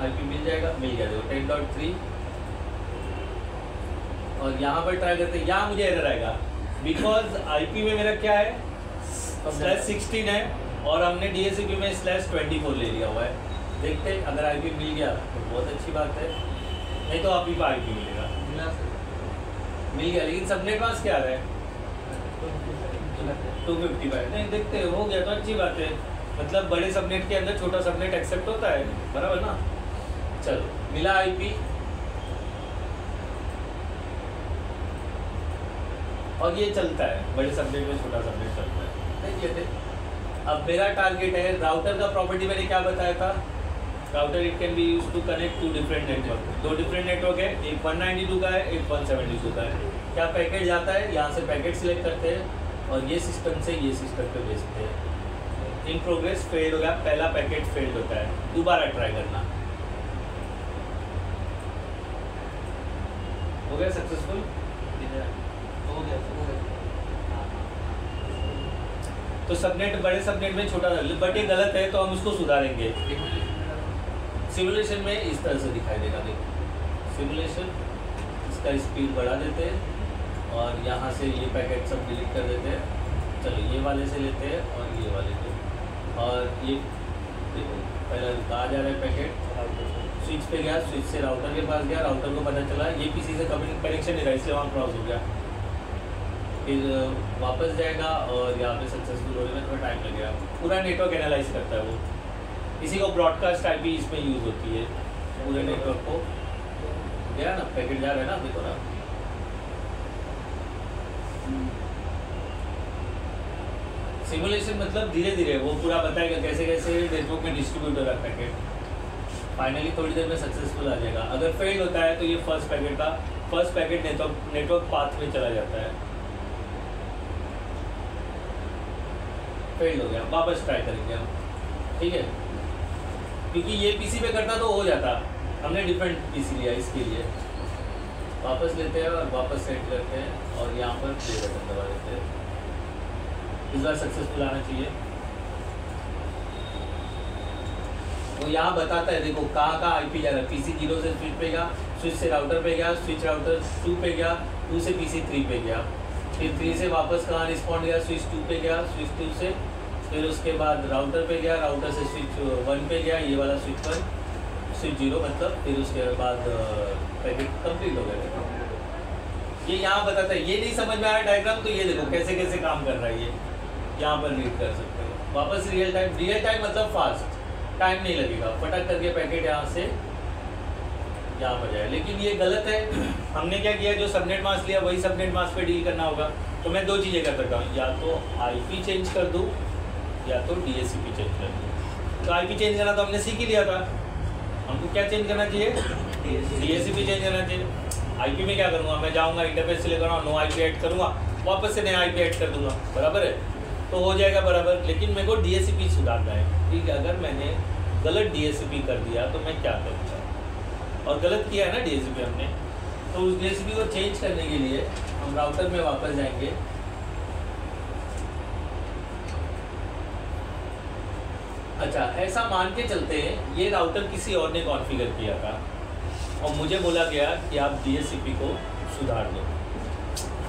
IP मिल जाएगा, मिल गया। देखो 10.3, और यहाँ पर ट्राई करते हैं। यहाँ मुझे एरर आएगा, बिकॉज IP में मेरा क्या है? /16 है, और हमने DHCP में /24 ले लिया हुआ है। देखते हैं, अगर IP मिल गया तो बहुत अच्छी बात है, नहीं तो आप ही को IP मिलेगा। मिल गया, लेकिन सबनेट मास्क क्या आ रहा है? 255। नहीं, देखते हैं, हो गया तो अच्छी बात है। मतलब बड़े सबनेट के अंदर छोटा सबनेट एक्सेप्ट होता है, बराबर ना। चलो, मिला IP, और ये चलता है, बड़े सबनेट में छोटा सबनेट चलता है। देख लेते। अब मेरा टारगेट है राउटर का। प्रॉपर्टी मैंने क्या बताया था? Router it can be used to connect 2 different network. 2 different network है, एक 192 का है, एक 172 का है। क्या पैकेट जाता है, यहाँ से पैकेट सिलेक्ट करते हैं, और ये सिस्टम से ये सिस्टम पे भेजते हैं। इन प्रोग्रेस फेल्ड हो गया, पहला पैकेट फेल्ड होता है, दोबारा ट्राई करना। हो गया सक्सेसफुल? हो गया। तो सबनेट बड़े सबनेट में छोटा, बट ये गलत है, तो हम उसको सुधारेंगे। सिमुलेशन में इस तरह से दिखाई देगा। देखो सिमुलेशन, इसका स्पीड बढ़ा देते हैं, और यहाँ से ये पैकेट सब डिलीट कर देते हैं। चलो ये वाले से लेते हैं, और ये वाले से, और ये देखो पहले कहाँ जा रहा है पैकेट? स्विच पे गया, स्विच से राउटर के पास गया, राउटर को पता चला ये PC से कनेक्शन नहीं रहा, इसलिए वहाँ क्रॉस हो गया। फिर वापस जाएगा, और यहाँ पे सक्सेसफुल होने में थोड़ा टाइम लगेगा। पूरा नेटवर्क एनालाइज करता है वो। इसी को ब्रॉडकास्ट IP इसमें यूज़ होती है। पूरे नेटवर्क को गया ना, पैकेट जा रहा है ना, देखो ना। सिमुलेशन मतलब धीरे धीरे वो पूरा बताएगा कैसे कैसे नेटवर्क में डिस्ट्रीब्यूट हो रहा है पैकेट। फाइनली थोड़ी देर में सक्सेसफुल आ जाएगा। अगर फेल होता है तो ये फर्स्ट पैकेट नेटवर्क पाथ में चला जाता है। फेल्ड हो गया, वापस ट्राई करेंगे हम, ठीक है, क्योंकि ये पीसी पे करता तो हो जाता, हमने डिफरेंट पीसी लिया इसके लिए। वापस लेते हैं और वापस सेट करते हैं और यहाँ पर प्ले बटन दबा देते हैं। इस बार सक्सेसफुल आना चाहिए। वो यहाँ बताता है, देखो कहाँ आईपी जा रहा है। पीसी 0 से स्विच पे गया, स्विच से राउटर पे गया, स्विच राउटर 2 पे गया, 2 से पीसी 3 पे गया, फिर 3 से वापस कहाँ रिस्पॉन्ड गया, स्विच 2 पे गया, स्विच 2 से फिर उसके बाद राउटर पे गया, राउटर से स्विच 1 पे गया, ये वाला स्विच 1, स्विच 0 मतलब, फिर उसके बाद पैकेट कंप्लीट हो गया। ये यहाँ बताता है। ये नहीं समझ में आया डायग्राम तो ये देखो कैसे कैसे काम कर रहा है, ये यहाँ पर रीड कर सकते हो। वापस रियल टाइम मतलब फास्ट, टाइम नहीं लगेगा, फटक करके पैकेट यहाँ से यहाँ पर जाए। लेकिन ये गलत है, हमने क्या किया, जो सबनेट मास्क लिया वही सबनेट मास्क पे डील करना होगा। तो मैं 2 चीज़ें कर सकता हूँ, या तो आईपी चेंज कर दूँ या तो डीएससीपी चेंज कर दूँ। तो आईपी चेंज करना तो हमने सीख ही लिया था, हमको क्या चेंज करना चाहिए, डीएससीपी चेंज करना चाहिए। आईपी में क्या करूँगा, मैं जाऊँगा इंटरफेस से लेकर नो आईपी ऐड करूँगा, वापस से नया आईपी ऐड कर दूँगा, बराबर है, तो हो जाएगा बराबर। लेकिन मेरे को डीएससीपी सुधारना है, ठीक है। अगर मैंने गलत डीएससीपी कर दिया तो मैं क्या करूँगा, और गलत किया है ना डीएससीपी हमने, तो उस डीएससीपी को चेंज करने के लिए हम राउटर में वापस जाएंगे। अच्छा, ऐसा मान के चलते हैं ये राउटर किसी और ने कॉन्फ़िगर किया था और मुझे बोला गया कि आप डीएससीपी को सुधार दो।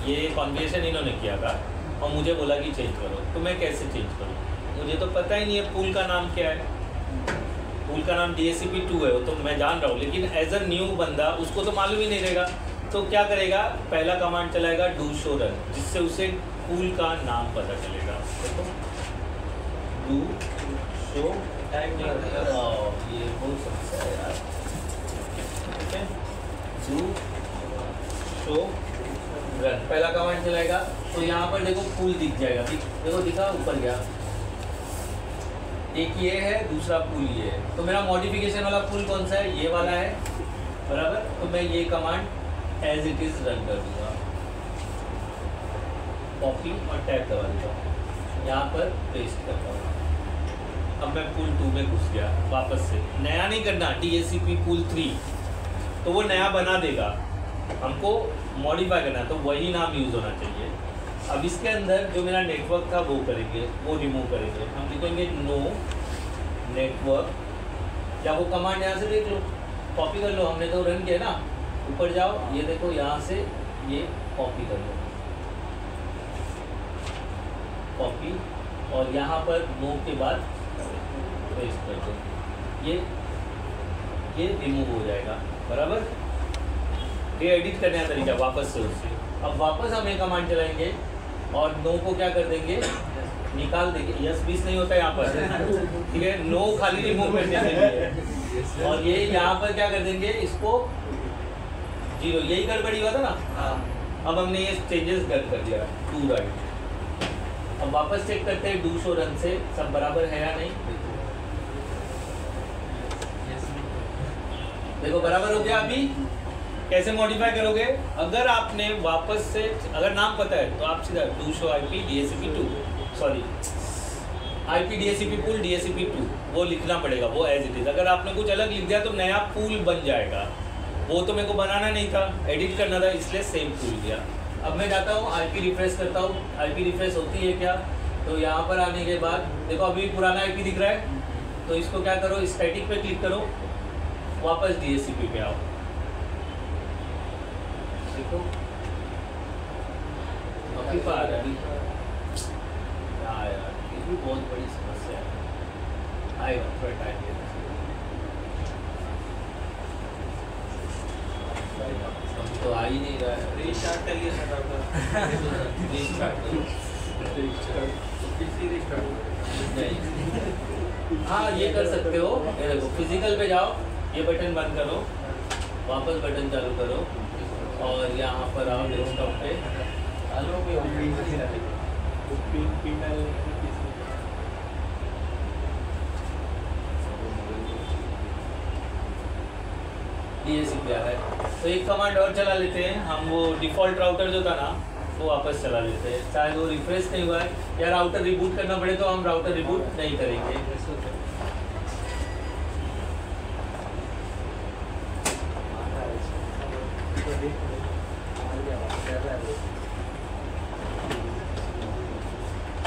ये कॉन्फ़िगरेशन इन्होंने किया था और मुझे बोला कि चेंज करो, तो मैं कैसे चेंज करूँ, मुझे तो पता ही नहीं है पूल का नाम क्या है। पूल का नाम DHCP2 है, वो तो मैं जान रहा हूँ, लेकिन एज अ न्यू बंदा उसको तो मालूम ही नहीं रहेगा। तो क्या करेगा, पहला कमांड चलाएगा डू शो रन, जिससे उसे पूल का नाम पता चलेगा। देखो डू शो, ये बहुत समस्या है यार, ठीक है। डू शो रन पहला कमांड चलाएगा, तो यहाँ पर देखो पूल दिख जाएगा, देखो दिखा, ऊपर गया। एक ये है, दूसरा पूल ये है। तो मेरा मॉडिफिकेशन वाला पूल कौन सा है, ये वाला है, बराबर। तो मैं ये command as it is run कर दूंगा, कॉपी और टैब दबा दूंगा, यहाँ पर पेस्ट करता हूँ। अब मैं पूल 2 में घुस गया, वापस से नया नहीं करना, DHCP पूल 3, तो वो नया बना देगा, हमको मॉडिफाई करना है, तो वही नाम यूज़ होना चाहिए। अब इसके अंदर जो मेरा नेटवर्क था वो करेंगे, वो रिमूव करेंगे, हम लिखेंगे नो नेटवर्क, या वो कमांड यहाँ से देख लो, कॉपी कर लो, हमने तो रन किया ना। ऊपर जाओ, ये देखो यहाँ से ये कॉपी कर लो, कॉपी, और यहाँ पर नो के बाद पेस्ट कर दो, ये रिमूव हो जाएगा, बराबर। ये एडिट करने का तरीका वापस से उससे। अब वापस हम एक कमांड चलाएंगे और नो को क्या कर देंगे, निकाल देंगे। यस 20 नहीं होता यहाँ पर, ठीक है, नो खाली रिमूव करने के लिए। और ये यहाँ पर क्या कर देंगे, इसको 0, यही गड़बड़ी हुआ था ना। अब हमने ये चेंजेस कर दिया, टू राइट। अब वापस चेक करते हैं डू शो रन से सब बराबर है या नहीं। देखो बराबर हो गया। अभी कैसे मॉडिफाई करोगे, अगर आपने वापस से, अगर नाम पता है तो आप सीधा do show IP DHCP2, sorry IP DHCP pool DHCP2 वो लिखना पड़ेगा, वो एज इट इज। अगर आपने कुछ अलग लिख दिया तो नया पूल बन जाएगा, वो तो मेरे को बनाना नहीं था, एडिट करना था, इसलिए सेम पूल दिया। अब मैं जाता हूँ IP रिफ्रेश करता हूँ। IP रिफ्रेश होती है क्या, तो यहाँ पर आने के बाद देखो अभी पुराना IP दिख रहा है, तो इसको क्या करो, स्टैटिक पे क्लिक करो, वापस DHCP पे आओ, देखो अभी यार ये भी बहुत बड़ी समस्या है, आएगा थोड़ा टाइम लेगा, अभी तो आ ही नहीं रहा है। रीस्टार्ट करिए हाँ ये कर सकते हो, ये देखो फिजिकल पे जाओ, ये बटन बंद करो, वापस बटन चालू करो और यहाँ पर आओ डेस्कटॉप पे, DHCP आ रहा है। तो एक कमांड और चला लेते हैं हम, वो डिफ़ॉल्ट राउटर जो था ना वो वापस चला लेते हैं, शायद वो रिफ्रेश नहीं हुआ है या राउटर रिबूट करना पड़े तो हम राउटर रिबूट नहीं करेंगे।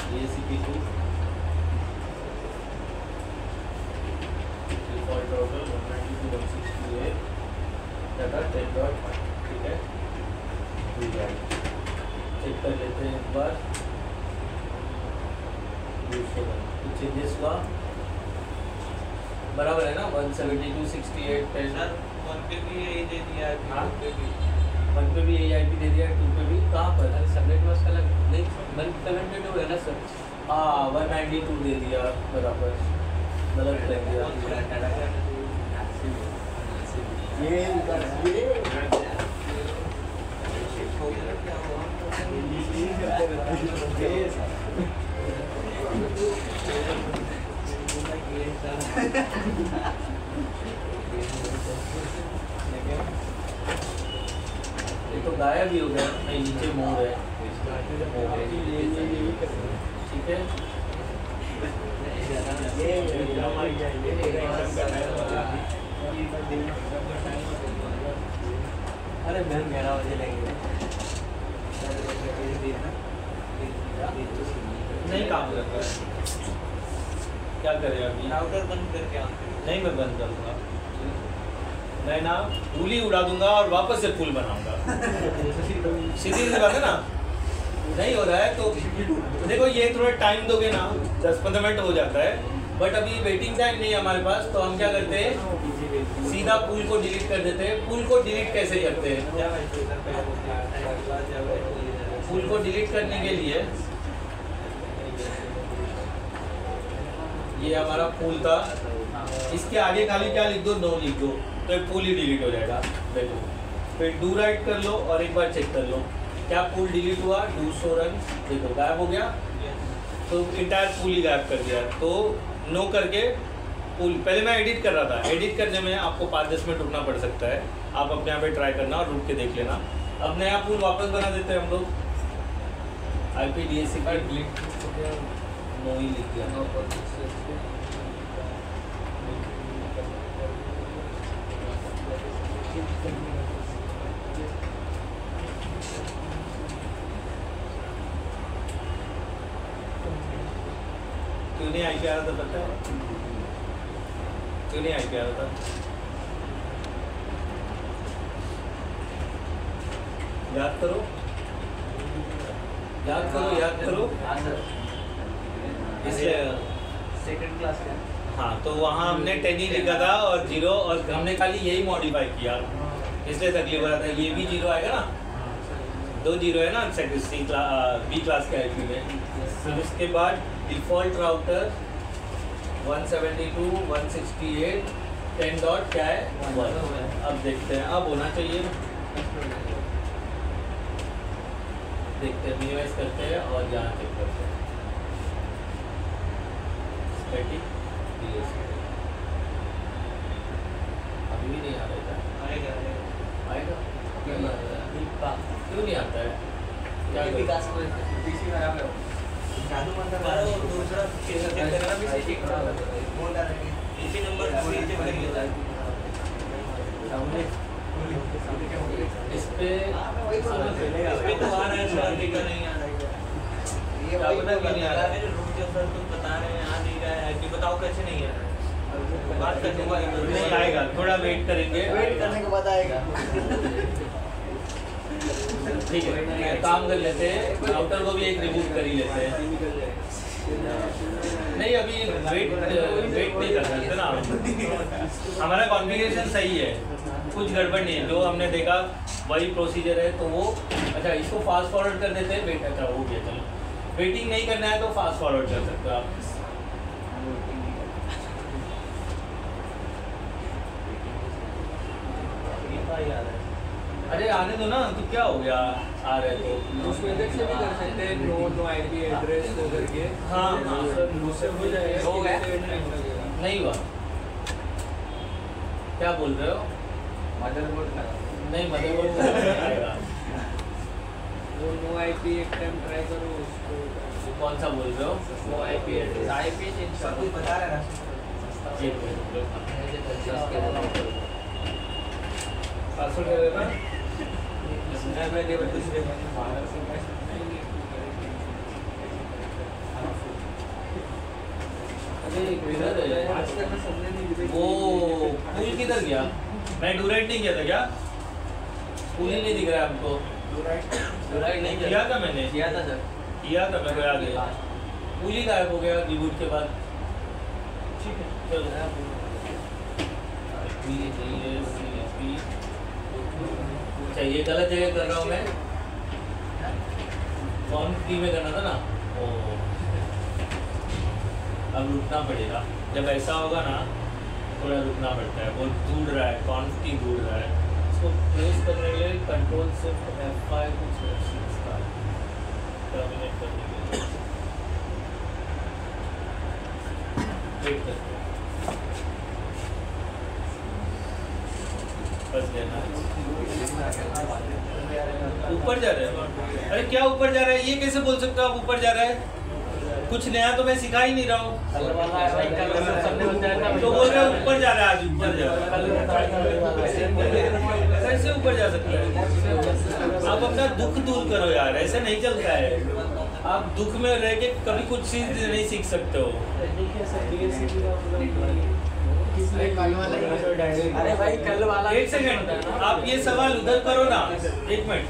DHCP2 डिफॉल्ट राउटर 192.168 डाटा 10.1 ठीक है। चेक कर लेते हैं एक बार। कुछ चेंजेस हुआ बराबर है ना 172.68 सर 1 पे भी यही दे दिया है, हाँ? 2 पे भी 1 पे भी यही IP दे दिया, 2 पे भी कहाँ पर? अरे सबनेट मास्क अलग नहीं, 172 है ना सर। हाँ 192 दे दिया बराबर, गलत रह गया ये तो गायब ही हो गया, नहीं नीचे मोड़ है ठीक है। अरे मैं 11 बजे लेंगे नहीं काम कर रहा है, क्या करें अभी? राउटर बंद करके आते नहीं मैं बंद करूँगा, मैं ना फूल ही उड़ा दूंगा और वापस से फूल बनाऊंगा। सीधी सी बात है ना, नहीं हो रहा है तो देखो ये थोड़ा टाइम दोगे ना 10-15 मिनट हो जाता है, बट अभी वेटिंग टाइम नहीं है हमारे पास, तो हम क्या करते हैं सीधा पूल को डिलीट कर देते हैं। पूल को डिलीट कैसे करते हैं? पूल को डिलीट करने के लिए ये हमारा पूल था, इसके आगे खाली क्या लिख दो, नो लिख दो, तो ये पूल ही डिलीट हो जाएगा। देखो फिर डू राइट कर लो और एक बार चेक कर लो क्या पूल डिलीट हुआ, डू शो रन, देखो गायब हो गया, तो इंटायर पूल ही गायब कर दिया। तो नो करके पूल, पहले मैं एडिट कर रहा था, एडिट करने में आपको 5-10 मिनट रुकना पड़ सकता है, आप अपने यहाँ पे ट्राई करना और रुक के देख लेना। अब नया पूल वापस बना देते हैं हम लोग, IP DHCP डिलीट नो ही लिख दिया। क्यों नहीं IP आ रहा था पता है? क्यों नहीं IP आ रहा था? याद करो याद करो याद करो। इसलिए सेकंड क्लास का हाँ, तो वहाँ हमने 10 ही लिखा था और 0, और हमने खाली यही मॉडिफाई किया, इसलिए तकलीफ हो रहा था। ये भी 0 आएगा ना, 2 0 है ना B क्लास के IP में। फिर उसके बाद डिफ़ॉल्ट राउटर 172.168 10 डॉट क्या है 1। अब देखते हैं, अब होना चाहिए, देखते हैं, मिनिमाइज करते हैं और यहाँ चेक करते हैं। स्टैटिक अभी भी नहीं आ रहा है, आएगा आएगा क्यों नहीं आता है? क्यों नहीं आता है? क्या करूं? विकास में पीसी खराब है, जादू मंत्र मारो और दूसरा कैमरा भी सही चेक करा बोल रहा है इसी नंबर को नीचे कर लेता है इस पे इसमें तो आ रहा है सर, दिखा नहीं आ रहा है। ये क्या पता क्यों नहीं आ रहा है? रुक जाओ सर, तुम बता रहे हैं आ नहीं रहा है कि बताओ कैसे नहीं आ रहा है, बात करने के बाद नहीं आएगा, थोड़ा वेट करेंगे, वेट करने के बाद आएगा। ठीक है। काम कर लेते हैं, राउटर को भी एक रिमूव कर ही लेते हैं। नहीं अभी वेट नहीं कर सकते ना, हमारा कॉन्फ़िगरेशन सही है, कुछ गड़बड़ नहीं है, जो हमने देखा वही प्रोसीजर है। तो वो अच्छा, इसको फास्ट फॉरवर्ड कर देते हैं, वेट अच्छा हो गया, चलो वेटिंग नहीं करना है तो फास्ट फॉरवर्ड कर सकते हो आप। अरे आने दो ना, तो क्या हो गया, आ रहे तो उस मेथड से भी कर सकते हैं, नो IP एड्रेस करके। हाँ हाँ उससे हो जाएगा, हो गया? नहीं हुआ, क्या बोल रहे हो? मदरबोर्ड का नहीं मदरबोर्ड नहीं आएगा, वो नो आईपी एक टाइम ट्राई करो उसको। कौन सा बोल रहे हो? No IP address. IP change सब कुछ बता रहे ना। एक मिनट पासवर्ड दे देना। मैं दे कुछ दे आज तक मैं समझे नहीं। वो फूल किधर गया? मैं डूराइट नहीं किया था क्या? फूल ही नहीं दिख रहा है आपको? डूराइट नहीं किया था मैंने। किया था सर। किया था, मेरे को याद है। फूल ही गायब हो गया रिबूट के बाद। ठीक है चलो अच्छा, ये गलत जगह कर रहा हूँ मैं। फॉर्म 3 में करना था ना। ओ अब रुकना पड़ेगा। जब ऐसा होगा ना थोड़ा रुकना पड़ता है। वो ढूंढ रहा है, क्वांटिटी ढूंढ रहा है। इसको क्लोज करने के लिए कंट्रोल सिर्फ F5 कुछ टर्मिनेट करने के लिए वेट करते हैं। बस देना ऊपर जा रहा है। अरे क्या ऊपर जा रहा है? ये कैसे बोल सकते हो आप ऊपर जा रहा है? कुछ नया तो मैं सिखा ही नहीं रहा हूँ। तो बोल रहे हो ऊपर जा रहा है, आज ऊपर जा रहा है। कैसे ऊपर जा सकता है? आप अपना दुख दूर करो यार, ऐसे नहीं चलता है। आप दुख में रह के कभी कुछ चीज नहीं सीख सकते हो। अरे भाई कल वाला। एक सेकंड, आप ये सवाल उधर करो ना। एक मिनट,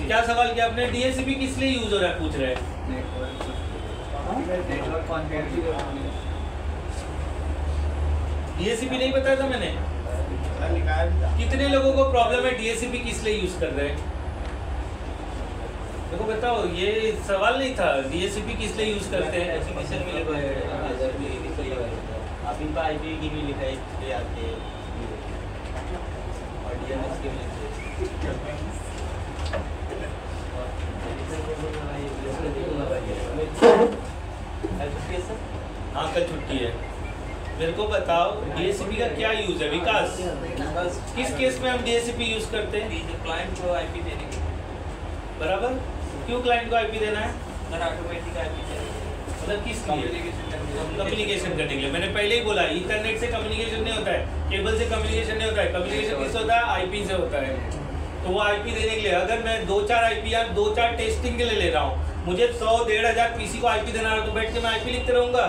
क्या सवाल किया आपने? डीएससीपी किस लिए यूज हो रहा है पूछ रहे हैं। डीएससीपी नहीं बताया था मैंने? कितने लोगों को प्रॉब्लम है डीएससीपी किस लिए यूज कर रहे हैं? देखो बताओ, ये सवाल नहीं था। डीएससीपी किस लिए यूज करते हैं? एप्लीकेशन में लिखा है आप इनका आईपी की भी लिखा है इसलिए आपके और डीएनएस के भी हाँ कल छुट्टी है। मेरे को बताओ डीएससीपी का क्या यूज है? विकास, किस केस में हम डीएससीपी यूज करते हैं? क्लाइंट को आईपी देने के बराबर। क्यों क्लाइंट को आईपी देना है? सर ऑटोमेटिक आईपी मतलब किस लिए? कम्युनिकेशन करने के लिए। मैंने पहले ही बोला इंटरनेट से कम्युनिकेशन नहीं होता है, केबल से कम्युनिकेशन नहीं होता है। कम्युनिकेशन किससे होता है? आईपी से होता है। तो वो आईपी देने के लिए अगर मैं 2-4 आईपी या 2-4 टेस्टिंग के लिए ले रहा हूँ, मुझे 100-1,500 पीसी को आईपी देना है, तो बैठ के मैं आईपी लिखते रहूँगा।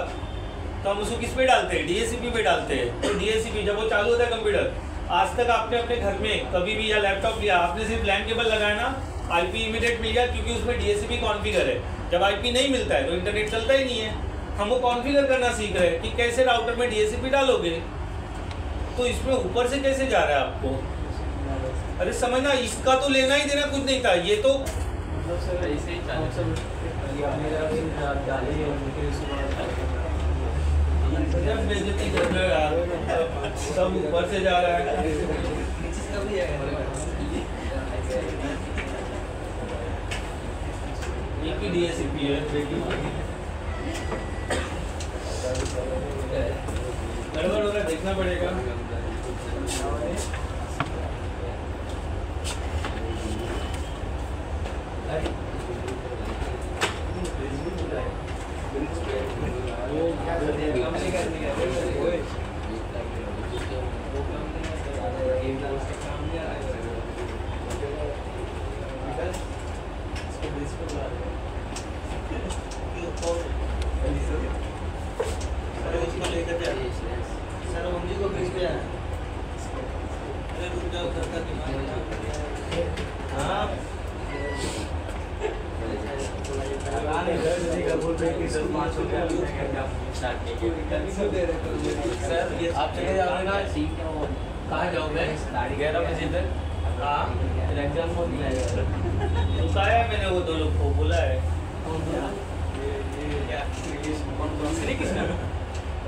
तो हम उसको किस पे डालते हैं? डीएससीपी पे डालते हैं। तो डीएससीपी जब वो चालू होता है कंप्यूटर, आज तक आपने अपने घर में कभी भी या लैपटॉप लिया, आपने सिर्फ लैन केबल लगाया ना, आईपी इमीडिएट मिल गया क्योंकि उसमें डीएससीपी कॉन्फ़िगर है। जब आईपी नहीं मिलता है तो इंटरनेट चलता ही नहीं है। हम वो कॉन्फ़िगर करना सीख रहे हैं कि कैसे राउटर में डीएससीपी डालोगे। तो इसमें ऊपर से कैसे जा रहा है आपको? अरे समझना, इसका तो लेना ही देना कुछ नहीं था। ये तो बेइज्जती कर रहे हो यार, सब ऊपर से जा रहा है। एक ही डीएससीपी है, गड़बड़ हो रहा है, देखना पड़ेगा। आप चले जाओगे ना? कहाँ जाओगे? 11 बजे तक। हाँ एग्जाम हो गया है। रुकाया है मैंने वो 2 लोग को, बोला है।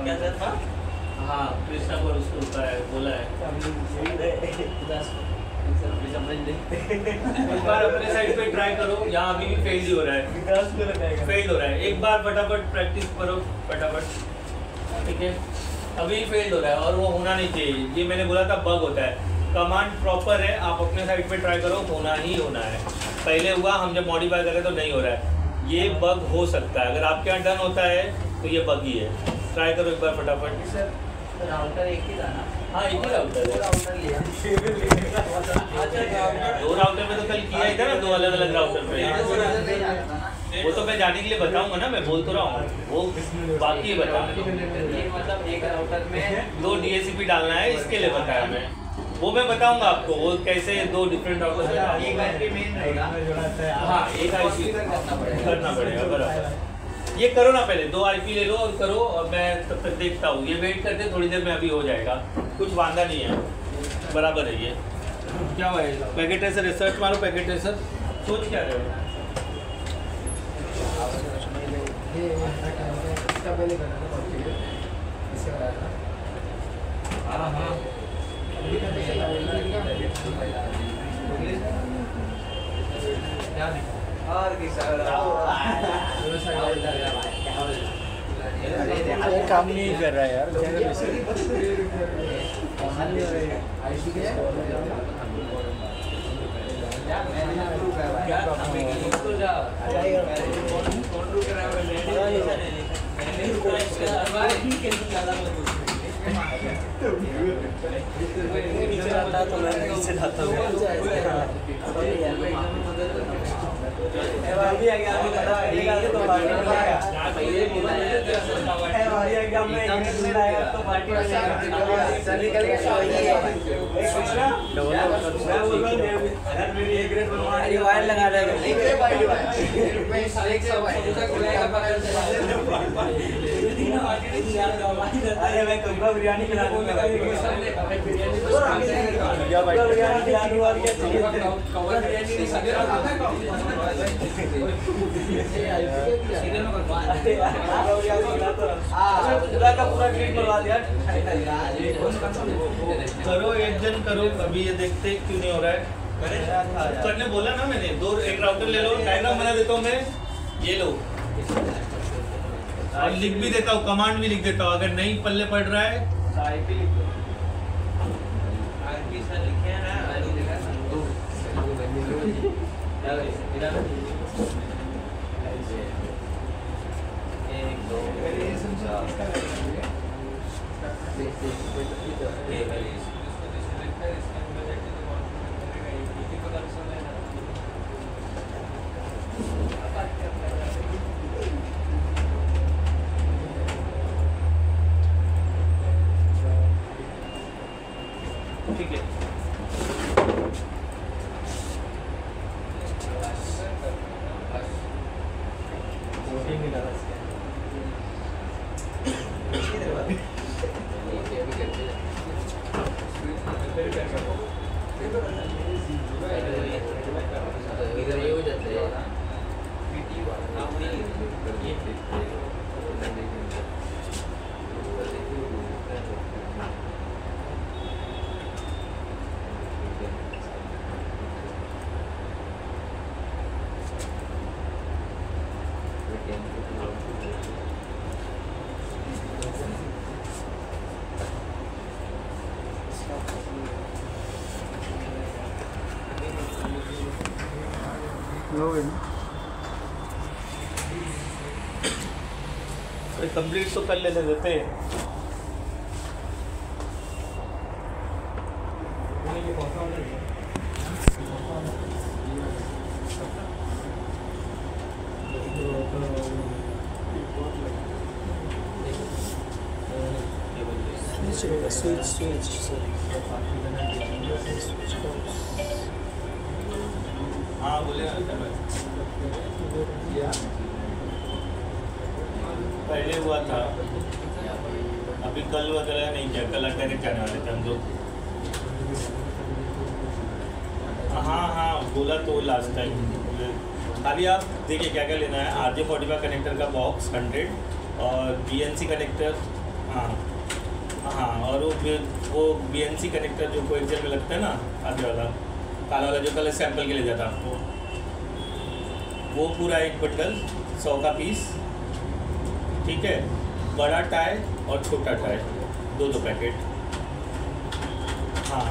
क्या था? हाँ कृष्णा पर उसको रुकाया है, बोला है। एक बार अपने साइड पे ट्राई करो। यहाँ अभी भी फेल ही हो रहा है, फेल हो रहा है। एक बार फटाफट प्रैक्टिस करो फटाफट, ठीक है? अभी फेल हो रहा है और वो होना नहीं चाहिए। ये मैंने बोला था बग होता है। कमांड प्रॉपर है, आप अपने साइड पे ट्राई करो, होना ही होना है। पहले हुआ, हम जब मॉडिफाई करें तो नहीं हो रहा है, ये बग हो सकता है। अगर आपके यहाँ डन होता है तो ये बग ही है। ट्राई करो एक बार फटाफट। सर राउटर एक ही था ना? हाँ एक ही राउटर है। राउटर लिया। दो राउटर में तो कल किया ही था ना, दो अलग अलग राउटर पे। वो तो मैं जाने के लिए बताऊंगा ना, मैं बोल तो रहा हूँ, वो बाकी है बताना। मतलब एक राउटर में 2 DHCP डालना है, इसके लिए बताया मैं। वो मैं बताऊंगा आपको, वो कैसे 2 डिफरेंट राउटर एक आईपी मेन रहेगा। हाँ एक IP करना पड़ेगा बराबर। ये करो ना पहले, 2 IP ले लो और करो, और मैं तब तक देखता हूँ। ये वेट करते थोड़ी देर में, अभी हो जाएगा, कुछ वादा नहीं है, बराबर है। ये क्या हुआ है? पैकेट ट्रेसर रिसर्च मारो, पैकेट ट्रेसर। सोच क्या रहे हो? हाँ और ये काम नहीं कर रहा है यार। वायर लगा रहे अरे मैं कब्बा बिरयानी खिला दूंगा। पूरा का पूरा क्लीन करवा दिया। करो एक जन करो, अभी ये देखते क्यों नहीं हो रहा है। करने बोला ना मैंने, 2 एक राउटर ले लो, डायग्राम बना देता हूँ मैं, ये लो, और लिख भी देता हूँ, कमांड भी लिख देता हूँ। अगर नहीं पल्ले पड़ रहा है आईपी लिख दो। आईपी सर लिखे हैं ना, आईपी लिखा है। ठीक है। इधर ये हो जाता है। कंप्लीट तो कर लेने देते। हाँ बोले पहले हुआ था, अभी कल वगैरह नहीं किया, कल डायरेक्ट जाने वाले थे हम लोग। हाँ हाँ बोला तो लास्ट टाइम। अभी आप देखिए क्या क्या लेना है। RJ45 कनेक्टर का बॉक्स 100 और BNC कनेक्टर। हाँ हाँ, और वो BNC कनेक्टर जो कोएक्सियल में लगता है ना, आगे वाला काला वाला जो कल सैंपल के लिए जाता आपको, वो पूरा एक बंडल 100 का पीस। ठीक है, बड़ा टाई और छोटा टाई 2 पैकेट। हाँ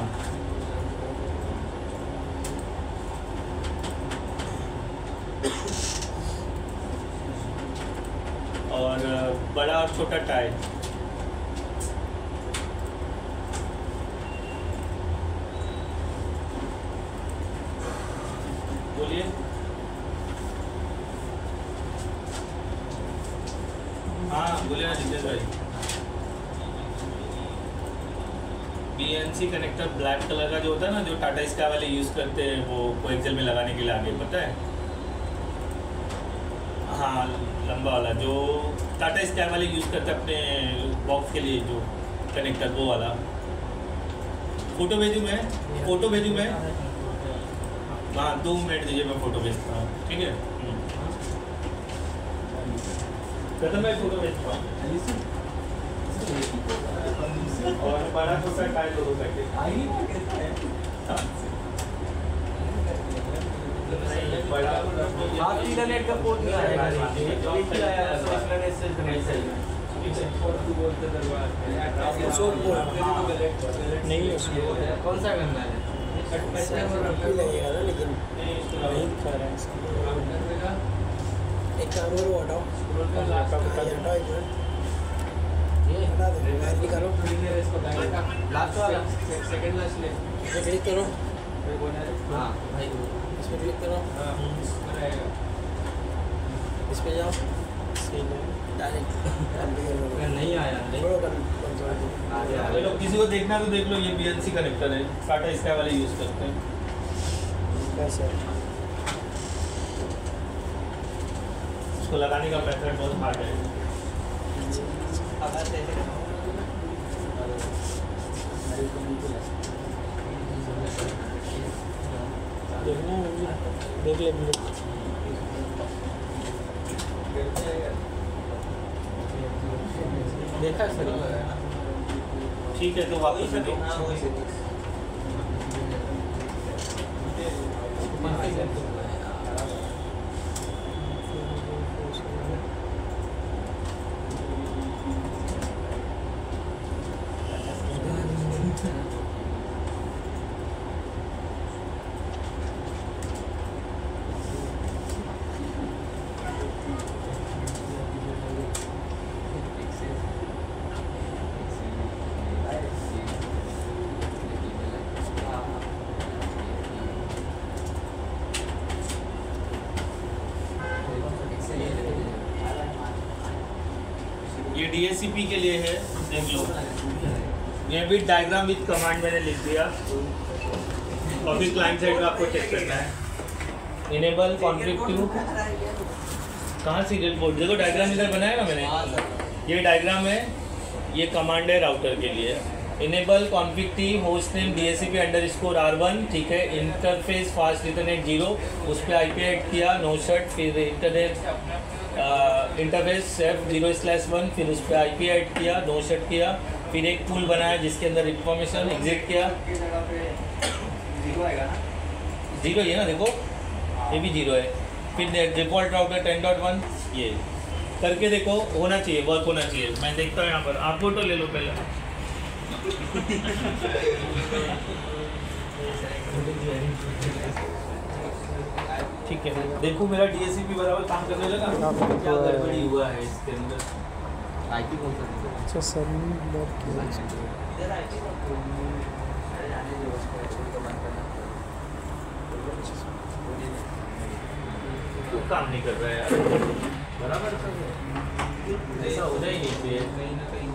बड़ा और छोटा टाई। बोलिए। हाँ बोलिए ना जितेश भाई। BNC कनेक्टर ब्लैक कलर का जो होता है ना, जो टाटा स्काई वाले यूज़ करते हैं वो कोएक्सियल में लगाने के लिए आगे, पता है? हाँ लंबा वाला जो टाटा स्काई वाले यूज़ करते हैं अपने बॉक्स के लिए, जो कनेक्टर वो वाला। फ़ोटो भेजूँ मैं? फ़ोटो भेजूँ मैं? हाँ 2 मिनट दीजिए, मैं फ़ोटो भेजता हूँ, ठीक है? प्रथम मैं फ़ोटो भेजता हूँ। और बड़ा छोटा टाई 2 पैकेट। बड़ा आप इंटरनेट का पोर्ट नहीं आएगा, इंटरनेट से कनेक्ट नहीं है उसमें। कौन सा करना है? लगेगा ना, लेकिन नहीं कर रहा है इसका। एक काम करो, हटाओ हटाओ, एक मिनट हटा दो, बाहर निकालो। लास्ट वाला सेकंड लास्ट ले क्लिक करो। हाँ भाई इसमें क्लिक करो, इस पे जाओ, डायरेक्ट नहीं आया चलो किसी को देखना तो देख लो, ये BNC कनेक्टर है, टाटा स्काई वाले यूज़ करते हैं। कैसे उसको लगाने का मेथड बहुत हार्ड है। देखना देख ले वीडियो। देखा सर? ठीक है तो वापस से ये DSCP के लिए है, देख लो। ये भी डायग्राम विद कमांड मैंने लिख दिया, और फिर क्लाइंट साइड का आपको चेक करना है। इनेबल कॉन्फ्लिक्ट टू, कहाँ सीरियल पोर्ट, देखो डायग्राम इधर बनाया ना मैंने, ये डायग्राम है, ये कमांड है राउटर के लिए। Enable conflict T host name DSCP_R1, ठीक है। इंटरफेस फास्ट इथरनेट 0, उस पर IP ऐड किया, नो शट, फिर इंटरनेट इंटरफेस F0/1, फिर उस पर IP ऐड किया, नो शट किया, फिर एक टूल बनाया जिसके अंदर इंफॉर्मेशन एग्जिट किया। 0 है ना, देखो ये भी 0 है। फिर डिफॉल्ट राउटर 10.1, ये करके देखो, होना चाहिए, वर्क होना चाहिए। मैं देखता हूँ यहाँ पर, आप फोटो ले लो पहले। ठीक है, देखो मेरा DSCP बराबर काम करने लगा। क्या गड़बड़ी हुआ है इसके अंदर? IP कौन सा? अच्छा सर क्यों काम नहीं कर रहा है यार? बराबर ऐसा होना ही नहीं चाहिए। कहीं ना कहीं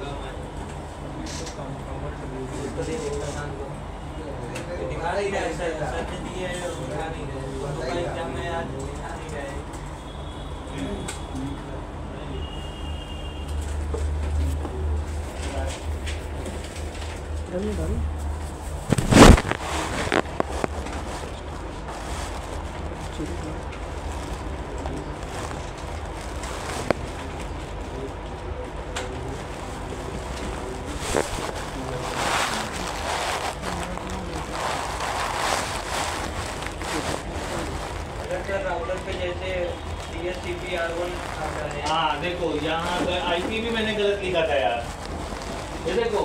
दिखा नहीं रहा है, सर ने दिए है, दिखा नहीं रहे, तो एग्जाम में आज दिखा नहीं रहे। राउटर पे जैसे DSCP_R1 आता है। हाँ देखो यहाँ पर IP भी मैंने गलत लिखा था यार। ये देखो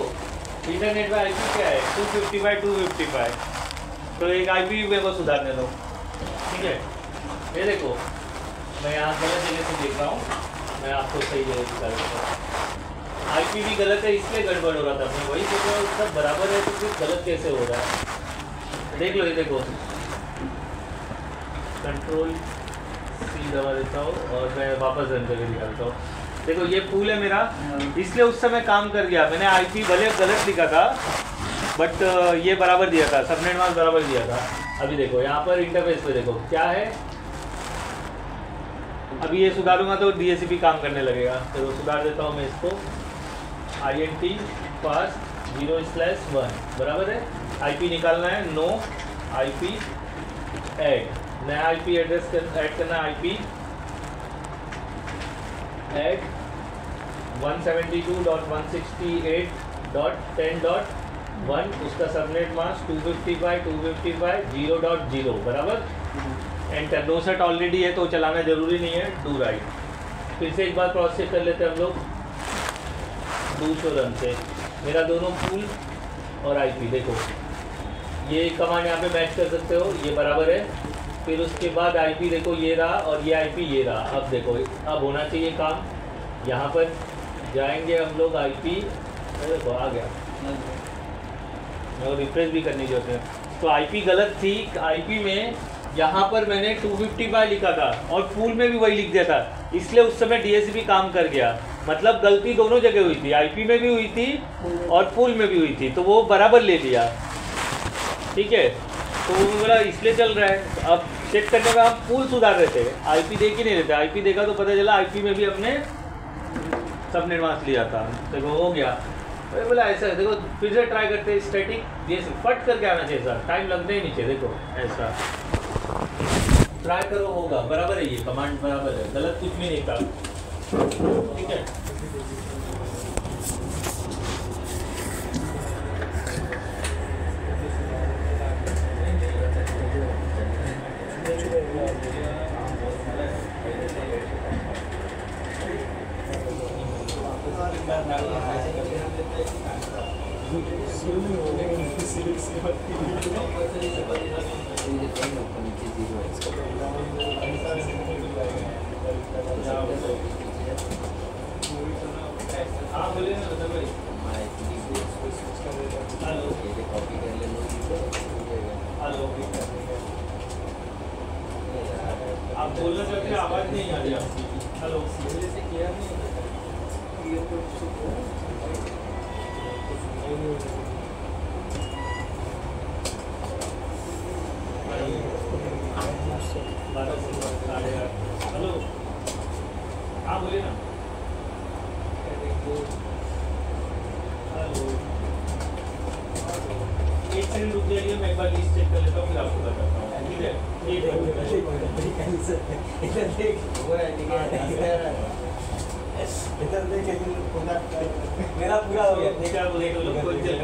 इंटरनेट में IP क्या है, 255/255, तो एक IP मेरे को सुधारने दो, ठीक है। ये देखो मैं यहाँ गलत जगह से देख रहा हूँ, मैं आपको सही जगह दिखा देता हूँ। आईपी भी गलत है इसलिए गड़बड़ हो रहा था, मैं वही सोच रहा हूँ सब बराबर है तो फिर गलत कैसे हो रहा है। देख लो ये देखो, कंट्रोल सी दबा देता हूँ और मैं वापस रन करके दिखाता हूँ। देखो ये फूल है मेरा, इसलिए उस समय काम कर गया। मैंने आईपी भले गलत लिखा था बट ये बराबर दिया था, सबनेट मास्क बराबर दिया था। अभी देखो यहाँ पर इंटरफेस पे देखो क्या है, अभी ये सुधारूंगा तो DHCP काम करने लगेगा। तो सुधार देता हूँ मैं इसको, INT फास्ट 0/1 बराबर है। IP निकालना है, नो IP ऐड, नया IP एड्रेस ऐड करना है, IP ऐड 172.168.10.1, उसका सबनेट मास्क 255.255.0.0 बराबर। एंटर। नो सेट ऑलरेडी है तो चलाना जरूरी नहीं है, डू राइट। फिर से एक बार क्रॉस चेक कर लेते हैं हम लोग, दूसरे रन से मेरा दोनों फूल और IP देखो, ये कमांड यहाँ पे मैच कर सकते हो, ये बराबर है। फिर उसके बाद IP देखो ये रहा और ये IP ये रहा। अब देखो अब होना चाहिए काम, यहाँ पर जाएंगे हम लोग IP, देखो आ गया, और रिफ्रेश भी करने की जरूरत है। तो IP गलत थी, IP में यहाँ पर मैंने 255 लिखा था और फूल में भी वही लिख दिया था, इसलिए उस समय DHCP काम कर गया। मतलब गलती दोनों जगह हुई थी, IP में भी हुई थी और फूल में भी हुई थी, तो वो बराबर ले लिया। ठीक है, तो वो बोला इसलिए चल रहा है। अब चेक करने में हम फूल सुधार रहे थे, IP देख ही नहीं रहे थे। IP देखा तो पता चला IP में भी अपने सबनेट मास्क लिया था। देखो हो गया, अरे बोला ऐसा है। देखो फिर से ट्राई करते हैं, स्टैटिक DHCP फट करके आना चाहिए सर, टाइम लगने ही नीचे। देखो ऐसा ट्राई करो, होगा बराबर है, ये कमांड बराबर है, गलत कुछ भी नहीं था। ठीक है, आप बोलना चाहते हैं, आवाज नहीं आ रही आपकी। हेलो, से किया नहीं हेलो, हाँ बोलिए ना। हेलो, एक सेकंड रुक जाइए, मैं एक बार लिस्ट चेक कर लेता हूँ, फिर आपको बताता हूँ। ठीक है, मेरा पूरा हो गया। क्या बोले तो लोग कोई चल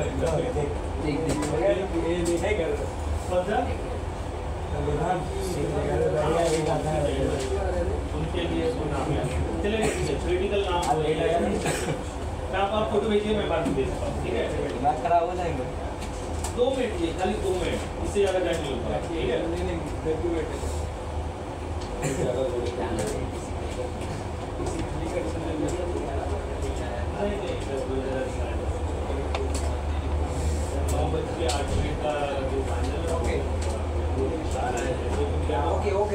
उनके लिए नाम है, चलिए क्रिटिकल नाम आप फोटो भेजिए, मैं बाद में दे सकता हूँ। ठीक है, बात खराब हो जाएंगे 2 मिनट, ये खाली 2 मिनट, इससे ज़्यादा टाइम नहीं होगा। ठीक है, ओके ओके ओके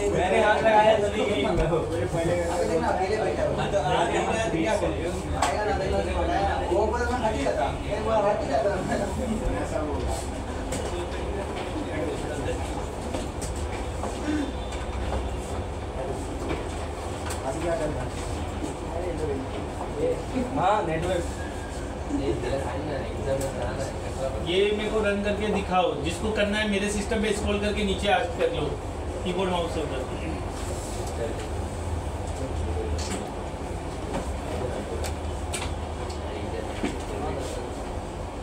मैंने हाथ लगाया हाँ नेटवर्क ये मेरे को रन करके दिखाओ, जिसको करना है मेरे सिस्टम पे स्क्रॉल करके नीचे आ कर लो, कीबोर्ड माउस से उधर।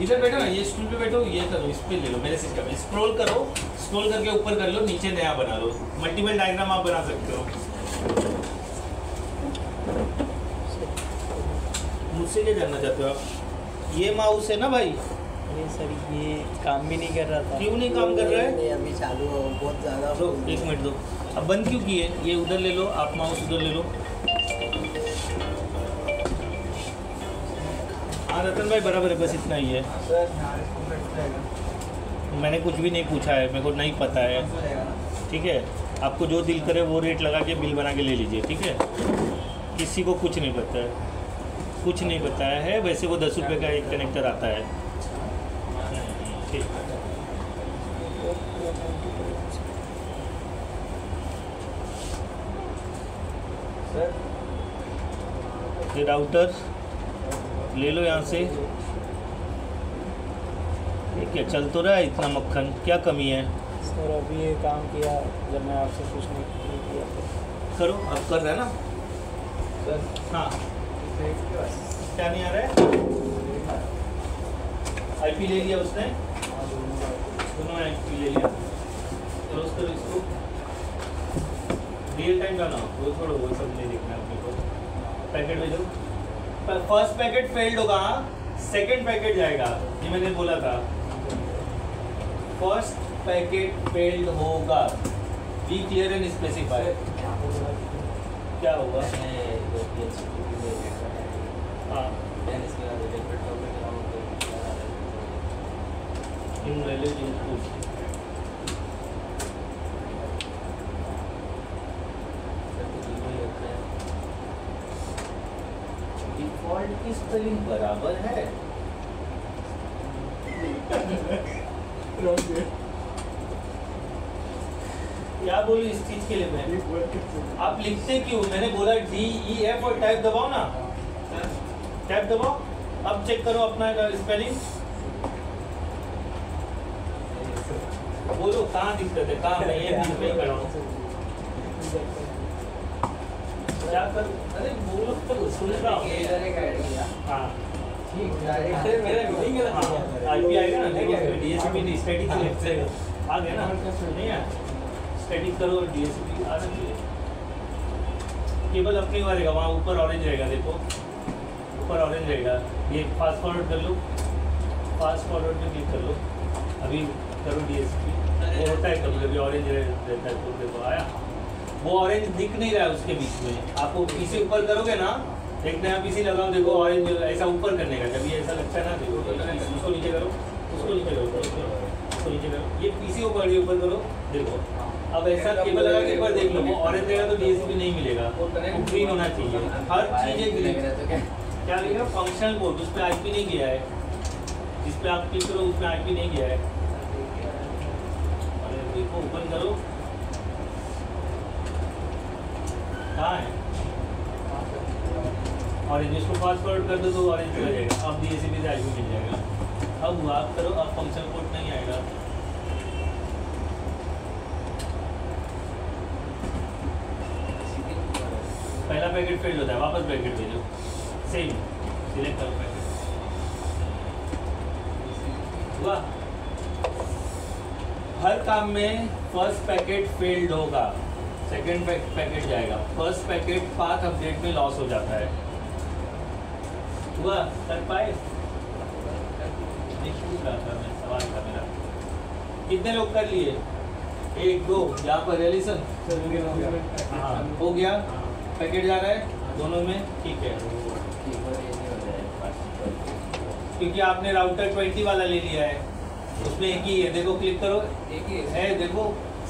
इधर बैठो ना, ये स्टूल पे बैठो, ये करो, इस पे ले लो मेरे सिस्टम में, स्क्रॉल करो, स्क्रॉल करके ऊपर कर लो, नीचे नया बना लो, मल्टीपल डायग्राम आप बना सकते हो। मुझसे क्या जानना चाहते हो आप? ये माउस है ना भाई? अरे सर ये काम भी नहीं कर रहा था। क्यों नहीं काम कर रहा है? नहीं, अभी चालू हो, बहुत ज़्यादा दो, 1 मिनट दो। अब बंद क्यों किए? ये उधर ले लो, आप माउस उधर ले लो। हाँ रतन भाई बराबर है, बस इतना ही है। मैंने कुछ भी नहीं पूछा है, मेरे को नहीं पता है, ठीक है। आपको जो दिल करे वो रेट लगा के बिल बना के ले लीजिए, ठीक है। किसी को कुछ नहीं पता है, कुछ नहीं बताया है। वैसे वो 10 रुपये का एक कनेक्टर आता है, ठीक। ये राउटर ले लो यहाँ से। ये क्या चल तो रहा है इतना मक्खन, क्या कमी है? सर अभी ये काम किया जब मैं आपसे कुछ नहीं किया था। करो, अब कर रहा है ना सर? हाँ, क्या नहीं आ रहा है? आईपी ले लिया उसने, दोनों आईपी ले लिया। क्लोज करो इसको, रियल टाइम का ना वो छोड़ो, वो सब नहीं देखना अपने को। पैकेट भेजो, फर्स्ट पैकेट फेल्ड होगा, सेकंड पैकेट जाएगा, ये मैंने बोला था। फर्स्ट पैकेट फेल्ड होगा, बी क्लियर एंड स्पेसिफाई। क्या होगा? हाँ, इन वैल्यू इनपुट डिफॉल्ट की स्पेलिंग बराबर है। क्या बोलूं इस चीज के लिए मैं? आप लिखते क्यों? मैंने बोला DEF और टाइप दबाओ ना, टाइप दबाओ। अब चेक करो अपना स्पेलिंग, बोलो कहाँ दिक्कत है, कहाँ मैं ये बीच में खड़ा हूँ। क्या कर? अरे बोलो तो सुन रहा हूँ। हाँ आईपी आएगा ना, DSP नहीं, स्टैटिक आ गया ना, नहीं है स्टैटिक करो, DSP आ रही है। केबल अपनी मारेगा, वहाँ ऊपर ऑरेंज रहेगा, देखो ऊपर ऑरेंज रहेगा। ये फास्ट फॉरवर्ड कर लो, फास्ट फॉरवर्ड पे क्लिक कर लो, अभी करो DSP। वो होता है कभी कभी ऑरेंज रहता है, तो देखो आया, वो ऑरेंज दिख नहीं रहा है उसके बीच में। आपको पीसी ऊपर करोगे ना, एक नया पीसी लगाओ, देखो ऑरेंज ऐसा ऊपर करने का, जब ये ऐसा लगता है ना, देखो उसको नीचे करो, उसको नीचे करो, उसको नीचे करो, ये पीसी ऊपर करो, देखो अब ऐसा केबल लगा के ऊपर देख लो, वो ऑरेंज रहेगा तो DSP नहीं मिलेगा, ग्रीन होना चाहिए, हर चीज़ ग्रीन। क्या लिखा? फंक्शनल कोड, उस पर आईपी नहीं गया है, जिस पे आप क्लिक करो उसमें आईपी नहीं गया है। अरे देखो ओपन करो, कहाँ है ऑरेंज? इसको फास्ट फॉरवर्ड कर दो तो ऑरेंज हो जाएगा। अब DSP से आईपी मिल जाएगा। अब आप करो, अब फंक्शन कोड नहीं आएगा। पहला पैकेट फेल होता है, वापस पैकेट भेजो, सेम सिलेक्ट करो पैकेट। हुआ? हर काम में फर्स्ट पैकेट फेल्ड होगा, सेकंड पैकेट जाएगा, फर्स्ट पैकेट पाथ अपडेट में लॉस हो जाता है। हुआ? कर पाए? सवाल था मेरा, कितने लोग कर लिए? 1 2 यहाँ पर रिलेशन हाँ हो गया। पैकेट जा रहा है दोनों में, ठीक है, क्योंकि आपने राउटर 20 वाला ले लिया है, उसमें एक ही है, देखो क्लिक करो, एक ही है, देखो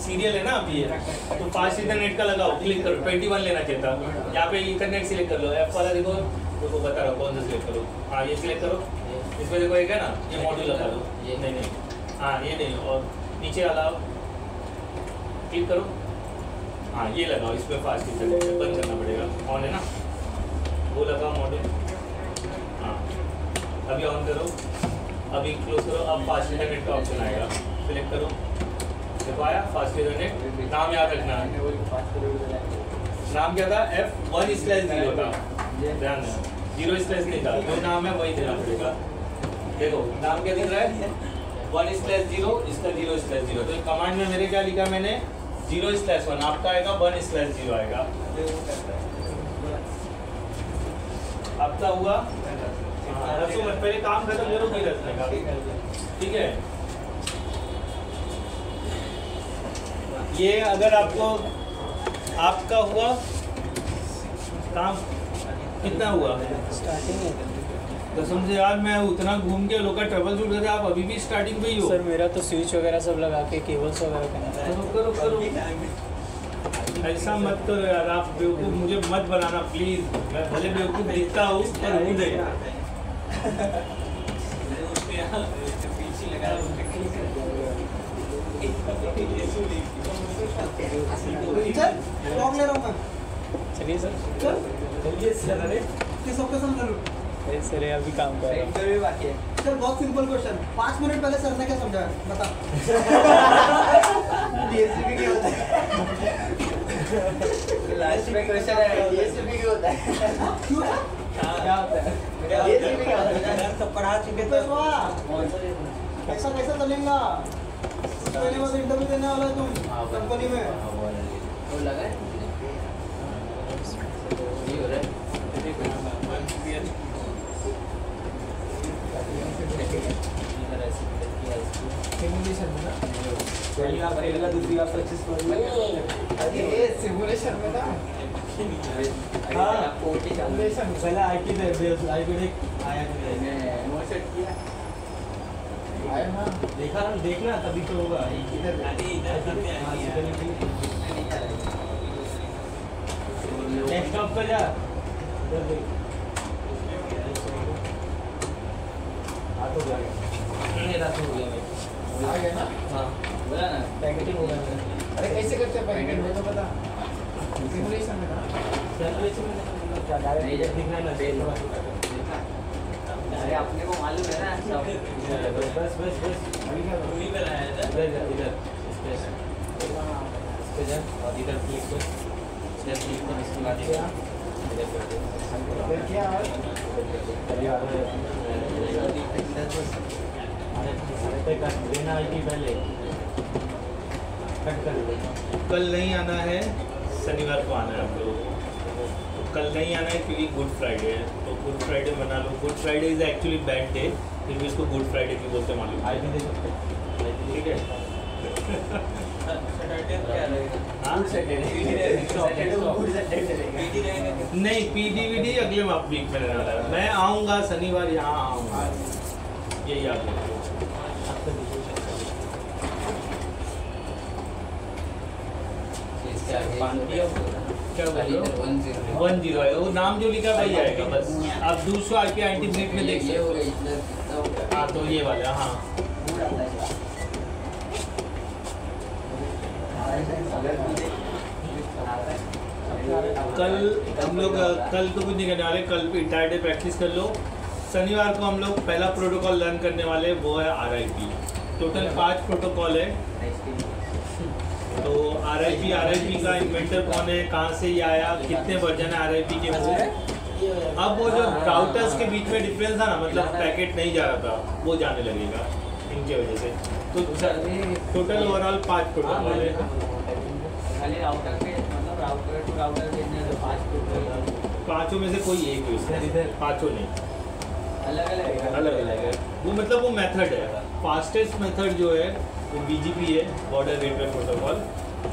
सीरियल है ना अभी ये, तो फास्ट इंटरनेट का लगाओ, क्लिक करो, 21 लेना चाहता हूँ, यहाँ पे इंटरनेट सिलेक्ट कर लो, F वाला देखो, देखो बता रहा हूँ कौन सा सिलेक्ट करो। हाँ ये सिलेक्ट करो, इसमें देखो एक है ना, ये मॉड्यूल लगा दो, ये नहीं, हाँ ये नहीं, और नीचे वाला क्लिक करो, हाँ ये लगाओ, इस पर फास्ट इंटरनेट बंद करना पड़ेगा, ऑन है ना, वो लगाओ मॉड्यूल, हाँ अभी ऑन करो, अभी क्लोज करो, अब फास्ट इंटरनेट का ऑप्शन आएगा, सिलेक्ट करो, देखो आया फास्ट इंटरनेट। नाम याद रखना है, नाम क्या था? F1/0 था, ध्यान देना, 0/ नहीं था, जो नाम है वही देना पड़ेगा। देखो नाम क्या दिख रहा है 1/0, इसका 0/0। तो कमांड में मेरे क्या लिखा मैंने 0/1, आपका आएगा 1/0 आएगा। आपका हुआ रसो मत, पहले काम खत्म करो फिर रचने का, ठीक है। ये अगर आपको आपका हुआ काम कितना हुआ स्टार्टिंग है कसम से यार, मैं उतना घूम के लोग का ट्रबल शूट करते, आप अभी भी स्टार्टिंग पे ही हो। सर मेरा तो स्विच वगैरह सब लगा के केबल्स वगैरह करना है। करो करो ऐसा मत करो यार, आप बेवकूफ़ मुझे मत बनाना प्लीज़। मैं भले बेवकूफ़ दिखता हूँ पर हूँ नहीं। चलिए सर। किस ओकेजन करूं? अरे सर ये अभी काम कर रहा हूँ। इंटरव्यू बाकी है। सर बहुत सिंपल क्वेश्चन, 5 मिनट पहले सर ने क्या समझाया बता। डीएसपी क्या होता है? लास्ट में क्वेश्चन है डीएसपी क्या होता है? क्यों? क्या होता है? डीएसपी क्या होता है? सब पढ़ा चुके तो ऐसा कैसा चलेगा? पहले बस इंटरव्यू देने वाला है तुम कंपनी में। वो लगा है? ये हो रहा है? पहली बार पहला दूसरी बार 25 अरे ये सिमुलेशन में ना हाँ सिमुलेशन पहले आईटी दे आईटी आया नो सेट किया आया ना देखा देखना तभी तो होगा इधर डेस्कटॉप पे जा इधर देख आ तो गया ये रात हो गया भाई आ गया ना हाँ बोला ना पैकेटिंग हो गया अरे कैसे करते हैं पैकेट में तो बता। सिमुलेशन में ना सिमुलेशन में क्या डायरेक्ट जब दिखना ना देख अरे अपने को मालूम है ना सब बस अभी क्या वही बनाया था इधर इस पे जा और इधर क्लिक कर इधर क्लिक कर इसके बाद इधर फिर क्या है? देना आईटी पहले कट कर दो। कल नहीं आना है, शनिवार को आना है आप लोगों को। तो कल नहीं आना है क्योंकि गुड फ्राइडे है, तो गुड फ्राइडे मना लो। Good Friday is actually bad day, फिर भी इसको गुड फ्राइडे क्यों बोलते मालूम आईटी दे सकते हैं, ठीक है। सैटरडे क्या रहेगा? हाँ नहीं पीडीवीडी अगले वीक में रहने वाला है। मैं आऊँगा शनिवार, यहाँ आऊँगा, ये याद रखिए। क्या बोल रहे हो? 10 है वो नाम जो लिखा वही आएगा बस। आप 200 आके आईटी ब्रेक में देख सकते हो। हाँ तो ये वाला हाँ कल हम लोग कल तो कुछ नहीं करने वाले, कल इंटायर डे प्रैक्टिस कर लो। शनिवार को हम लोग पहला प्रोटोकॉल लर्न करने वाले, वो है RIP। टोटल 5 प्रोटोकॉल है। तो RIP का इन्वेंटर कौन है, कहाँ से ये आया, कितने वर्जन है RIP के वो। अब वो जो राउटर्स के बीच में डिफरेंस था ना, मतलब पैकेट नहीं जा रहा था, वो जाने लगेगा इनके वजह से। तो टोटल ओवरऑल 5 प्रोटोकॉल है। खाली राउटर पे मतलब राउटर टू राउटर भेजने तो 5 प्रोटोकॉल, 5 में से कोई एक यूज है, 5 नहीं, अलग अलग है। वो मतलब वो मेथड है। फास्टेस्ट मेथड जो है वो BGP है, बॉर्डर गेटवे प्रोटोकॉल,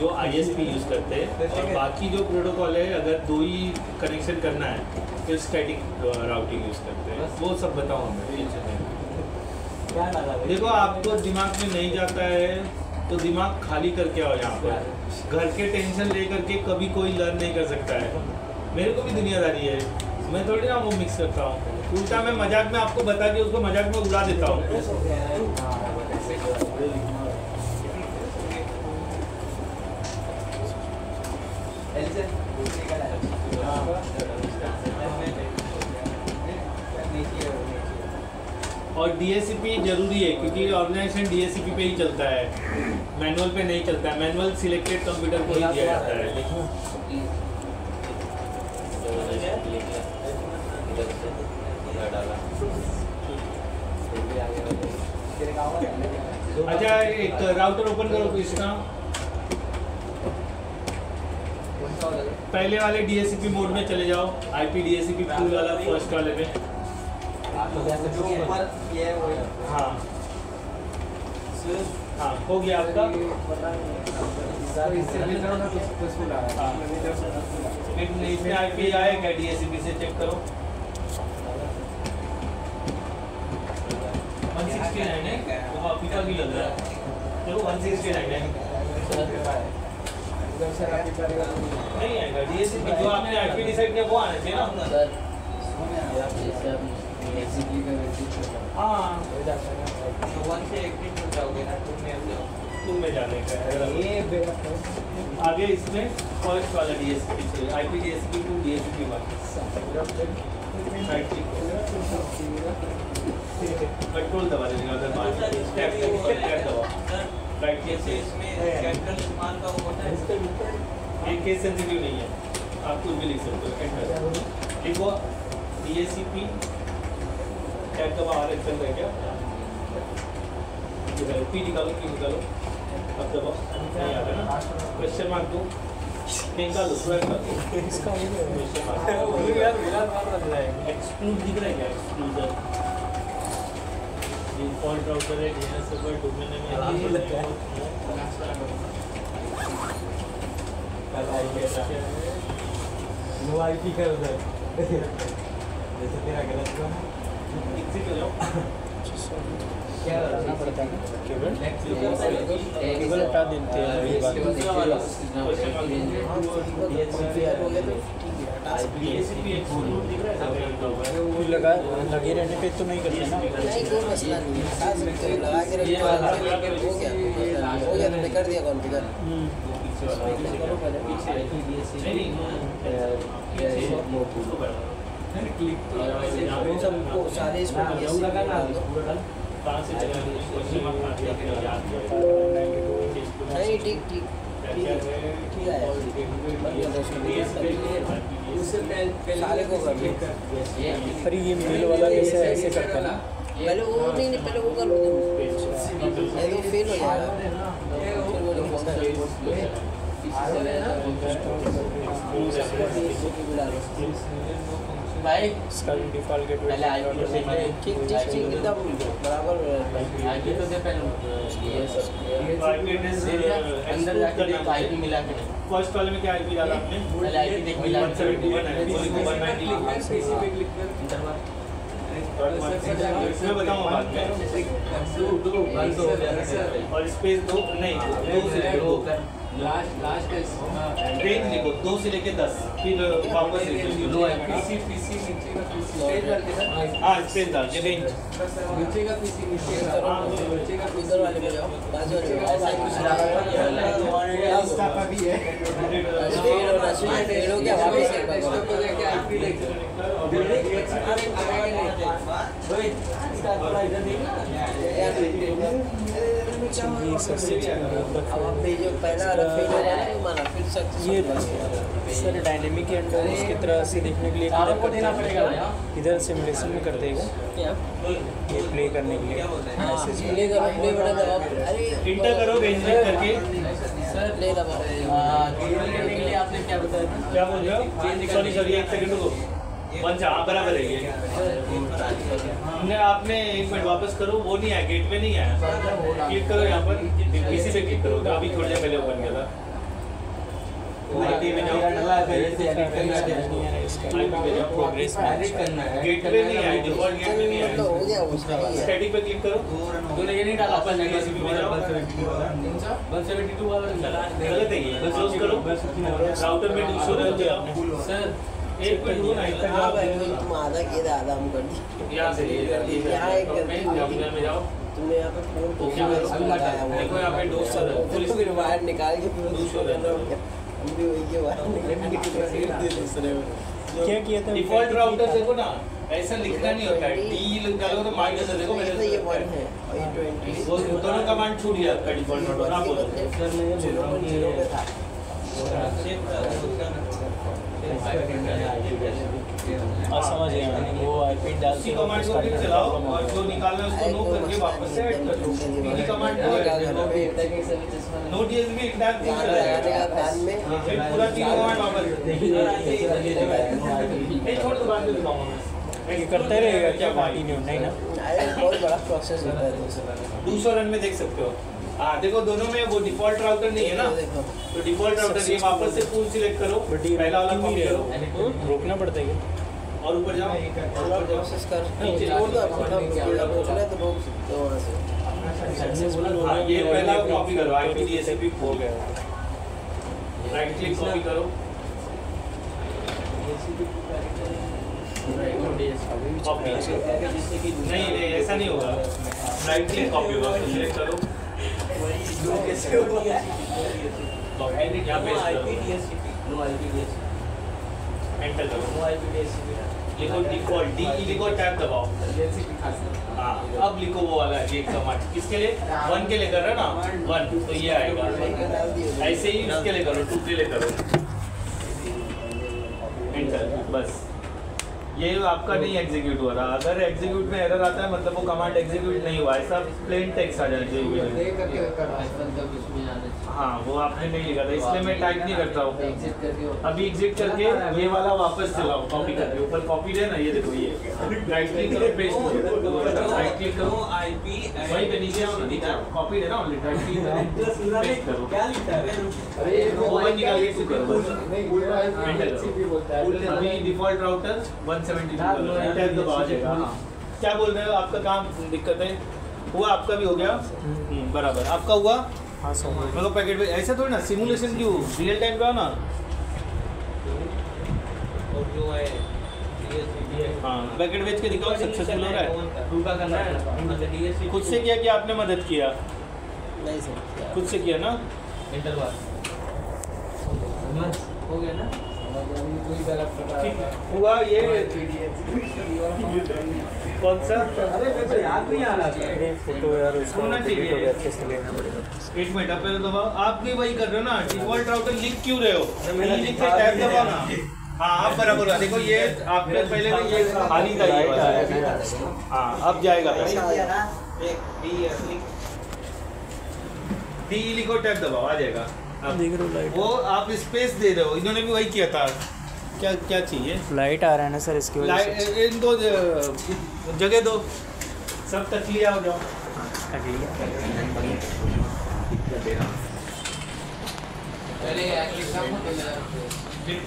जो ISP यूज़ करते हैं। और बाकी जो प्रोटोकॉल है, अगर 2 ही कनेक्शन करना है तो स्टैटिक राउटिंग यूज़ करते हैं। वो सब बताऊँ मैं, देखो आपको दिमाग में नहीं जाता है तो दिमाग खाली करके आओ यहाँ पर। घर के टेंशन लेकर के कभी कोई लर्न नहीं कर सकता है। मेरे को भी दुनियादारी है, मैं थोड़ी ना वो मिक्स करता हूँ। उल्टा मैं मजाक में आपको बता के उसको मजाक में उड़ा देता हूँ। और DHCP जरूरी है क्योंकि ऑर्गेनाइजेशन DHCP पे ही चलता है, मैनुअल पे नहीं चलता है। मैनुअल सिलेक्टेड कंप्यूटर को ही दिया जाता है। अच्छा एक राउटर ओपन करो इसका पहले वाले DHCP मोड में चले जाओ IP DHCP पूल वाला फर्स्ट वाले में हाँ हाँ हो गया आपका इसमें IP आएगा DHCP से चेक करो 169 है वो आपका भी लग रहा है देखो 169 है नहीं आएगा DHCP जो आपने IP डिसाइड किया वो आना चाहिए ना हाँ तुम में जाने का है आगे इसमें फर्स्ट वाला DHCP IP DHCP 2 DHCP 1 control दबा देगा अगर टैप दबा राइट क्लिक से इसमें कैपिटल स्मॉल का वो होता है ये केस सेंसिटिव नहीं है आप कुछ भी लिख सकते हो एंटर लिखो DHCP टैप दबा और चल रहा है क्या P निकालो Q निकालो अब दबाओ नहीं आ रहा ना क्वेश्चन मार्क दो निकालो स्क्वायर कर दो इसका हो गया क्वेश्चन मार्क यार मिला मार रहा है एक्सक्लूड दिख रहा है क्या एक्सक्लूजर डिफॉल्ट राउटर है DNS सर्वर डोमेन में नो IP कर उधर जैसे तेरा गलत हुआ एग्जिट हो जाओ क्या करना पड़ता है केबल केबल हटा देते हैं अभी बात दूसरा वाला क्वेश्चन DHCP एक्सक्लूड दिख रहा है कोई लगा लगे रहने पे तो नहीं करते ना नहीं कोई मसला नहीं है हटा सकते हो लगा के रखो हो गया तुमने कर दिया कॉन्फ़िगर सबको सारे इसमें कहाँ से चला क्वेश्चन मार्क नहीं ठीक ठीक ठीक है सारे को कर लो अरे ये मेल वाला कैसे ऐसे करता है ना पहले वो नहीं पहले वो कर लो नहीं तो फेल हो जाएगा भाई इसका डिफॉल्ट गेट पहले IP ठीक ठीक ठीक एकदम बराबर IP तो दे पहले अंदर जाके देख IP मिला के फर्स्ट वाले में क्या IP डाला आपने पहले IP देख मिला 171 है बोली को 190 इसमें बताऊंगा बाद में और स्पेस दो नहीं दो से दो लास्ट रेंज लिखो 2 से लेके 10 फिर वापस लो PC नीचे का हाँ स्पेस डाल के रेंज नीचे का PC नीचे का इधर वाले में जाओ बाजू वाले में का भी है फेल होना चाहिए फेल हो गया वापस एक बार ये सबसे अब आपने जो पहला फेल हो गया ना माना फिर ये सर डायनेमिक के अंडर उसकी तरह से देखने के लिए किधर देना पड़ेगा इधर सिमुलेशन में करते हैं क्या ये प्ले करने के लिए मैसेज प्ले करो प्ले बड़ा दबाओ अरे इंटर करो रेंज करके सर प्ले दबाओ करने के लिए आपने क्या बताया क्या बोल रहे हो सॉरी 1 सेकंड रुको वन से हाँ बराबर है ये आपने 1 मिनट वापस करो वो नहीं आया गेट पे नहीं आया क्लिक करो यहाँ पर किसी पे क्लिक करो अभी थोड़ी देर पहले ओपन किया था आईटी में जाओ प्रोग्रेस गेट पे नहीं आया डिफॉल्ट गेट पे नहीं तो आया हो गया उसका स्टैटिक पे क्लिक करो तूने ये नहीं डाला वापस DHCP में जाओ 172 वाला गलत है ये क्लोज करो राउटर में शो कर दिया सर एक मिनट रुको ना इतना हाँ भाई तुम आधा किए थे आधा हम कर दिए यहाँ से यहाँ एक गलती हुई। में जाओ तुमने यहाँ पे फोन को क्या लगाया हुआ है? देखो यहाँ पे दो सर फिर वायर निकाल के फिर दूसरे हम भी वही के वायर निकाल के दूसरे में क्या किया था डिफॉल्ट राउटर देखो ना ऐसा लिखना नहीं होता है डी डालो तो माइनस है देखो ये मेरे 1 है और ये 20 वो दोनों कमांड छूट गया आपका डिफॉल्ट राउटर ना बोलो 0.0 पे था और समझ गया मैंने वो आईपी डाल उसी कमांड को फिर चलाओ और जो निकालना है उसको नो करके वापस से ऐड कर दो। इसी कमांड को नो डीएसबी इंटैक्ट नहीं चलाएगा फिर पूरा तीनों कमांड वापस नहीं छोड़ दो बाद में दिखाऊंगा मैं। ये करते रहेगा क्या कंटिन्यू नहीं ना? बहुत बड़ा प्रोसेस होता है दूसरा रन में देख सकते हो। हाँ देखो दोनों में वो डिफॉल्ट राउटर नहीं है ना, तो डिफॉल्ट राउटर ये वापस से पूल सिलेक्ट करो, पहला वाला कॉपी करो, रोकना पड़ता है क्या? और ऊपर जाओ प्रोसेस कर छोड़ दो रोकना है तो रोक सकते हो वहाँ से। हाँ ये पहला कॉपी करो IPDSCP हो गया। राइट क्लिक कॉपी करो कॉपी नहीं ऐसा नहीं होगा, राइट क्लिक कॉपी होगा तो सिलेक्ट करो एंटर करो लिखो डिफॉल्ट डी लिखो टैब दबाओ। हाँ अब लिखो वो वाला ये कमांड किसके लिए 1 के लिए कर रहे हो ना 1 तो ये आएगा, ऐसे ही इसके लिए करो 2 के लिए करो एंटर बस। ये आपका नहीं एग्जीक्यूट हो रहा, अगर एग्जीक्यूट में एरर आता है मतलब वो कमांड एग्जीक्यूट नहीं हुआ, ऐसा प्लेन टेक्स्ट आ जाना चाहिए। हाँ वो आपने नहीं लिखा था इसलिए मैं टाइप नहीं करता हूँ। अभी एग्जिट करके ये वाला वापस चलाओ कॉपी करके, ऊपर कॉपी है ना ये देखो ये राइट क्लिक करो पेस्ट राइट क्लिक करो वहीं पे नीचे आओ नीचे कॉपी है ना ऑलरेडी राइट क्लिक करो पेस्ट करो वो निकाल के टू करो एंटर करो। अभी डिफॉल्ट राउटर 172 टैब दबा जाएगा। हाँ क्या बोल रहे हो आपका काम दिक्कत है हुआ, आपका भी हो गया बराबर आपका हुआ। हाँ सर मतलब पैकेट में ऐसा थोड़ी ना सिमुलेशन क्यों रियल टाइम पे हो ना। और जो है हाँ पैकेट बेच के दिखाओ सक्सेसफुल हो रहा है। टूका करना है खुद से किया कि आपने मदद किया? नहीं सर खुद से किया ना। इंटर बार हो गया ना हुआ ये कौन सा? अरे मेरे को याद नहीं आ रहा था। फोटो यार उसका सुनना डिलीट चाहिए। हो गया, अच्छे से लेना पड़ेगा। एक मिनट अब पहले दबाओ, आप भी वही कर रहे हो ना डिफॉल्ट राउटर लिख क्यों रहे हो? नहीं लिख के टैब दबाओ ना। हाँ आप बराबर है। देखो ये आपने पहले का ये खाली था ये वाला। हाँ अब जाएगा डी लिखो टैब दबाओ आ जाएगा। अब देख रहे हो लाइट? वो आप स्पेस दे रहे हो, इन्होंने भी वही किया था। क्या क्या चाहिए? लाइट आ रहा है ना सर इसकी वजह से। इन दो जगह दो सब तकलिया हो जाओ।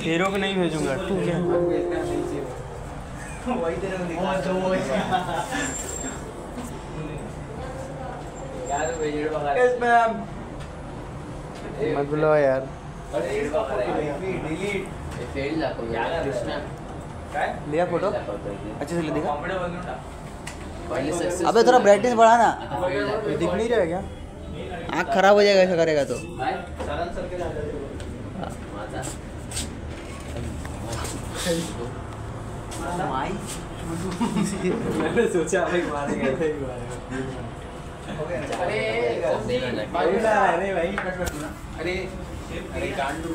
हीरो को नहीं भेजूंगा ठीक है। वही तेरे को दिखा दो यार वेजिट वगैरह यस मैम मत बुलाओ यार। डिलीट फेल जातो यार कृष्णा काय लिया फोटो अच्छे से ले दिखा। कंफर्टेबल घेऊन टाक पहले सक्सेस अबे थोड़ा ब्राइटनेस बढ़ा ना, ये दिख नहीं रहा है क्या? आँख खराब हो जाएगा ऐसा करेगा तो। सरन सर के माझा मैंने सोचा भाई मारेगा अरे अरे भाई अरे अरे गांडू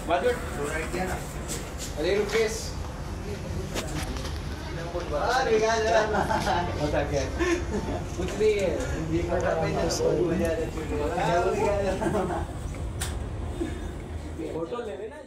बाजूट राइट दिया ना अरे रुकेश अरे यार बता क्या कुछ नहीं है ये खाता पैसा बहुत मजा आ जाती है फोटो ले लेना।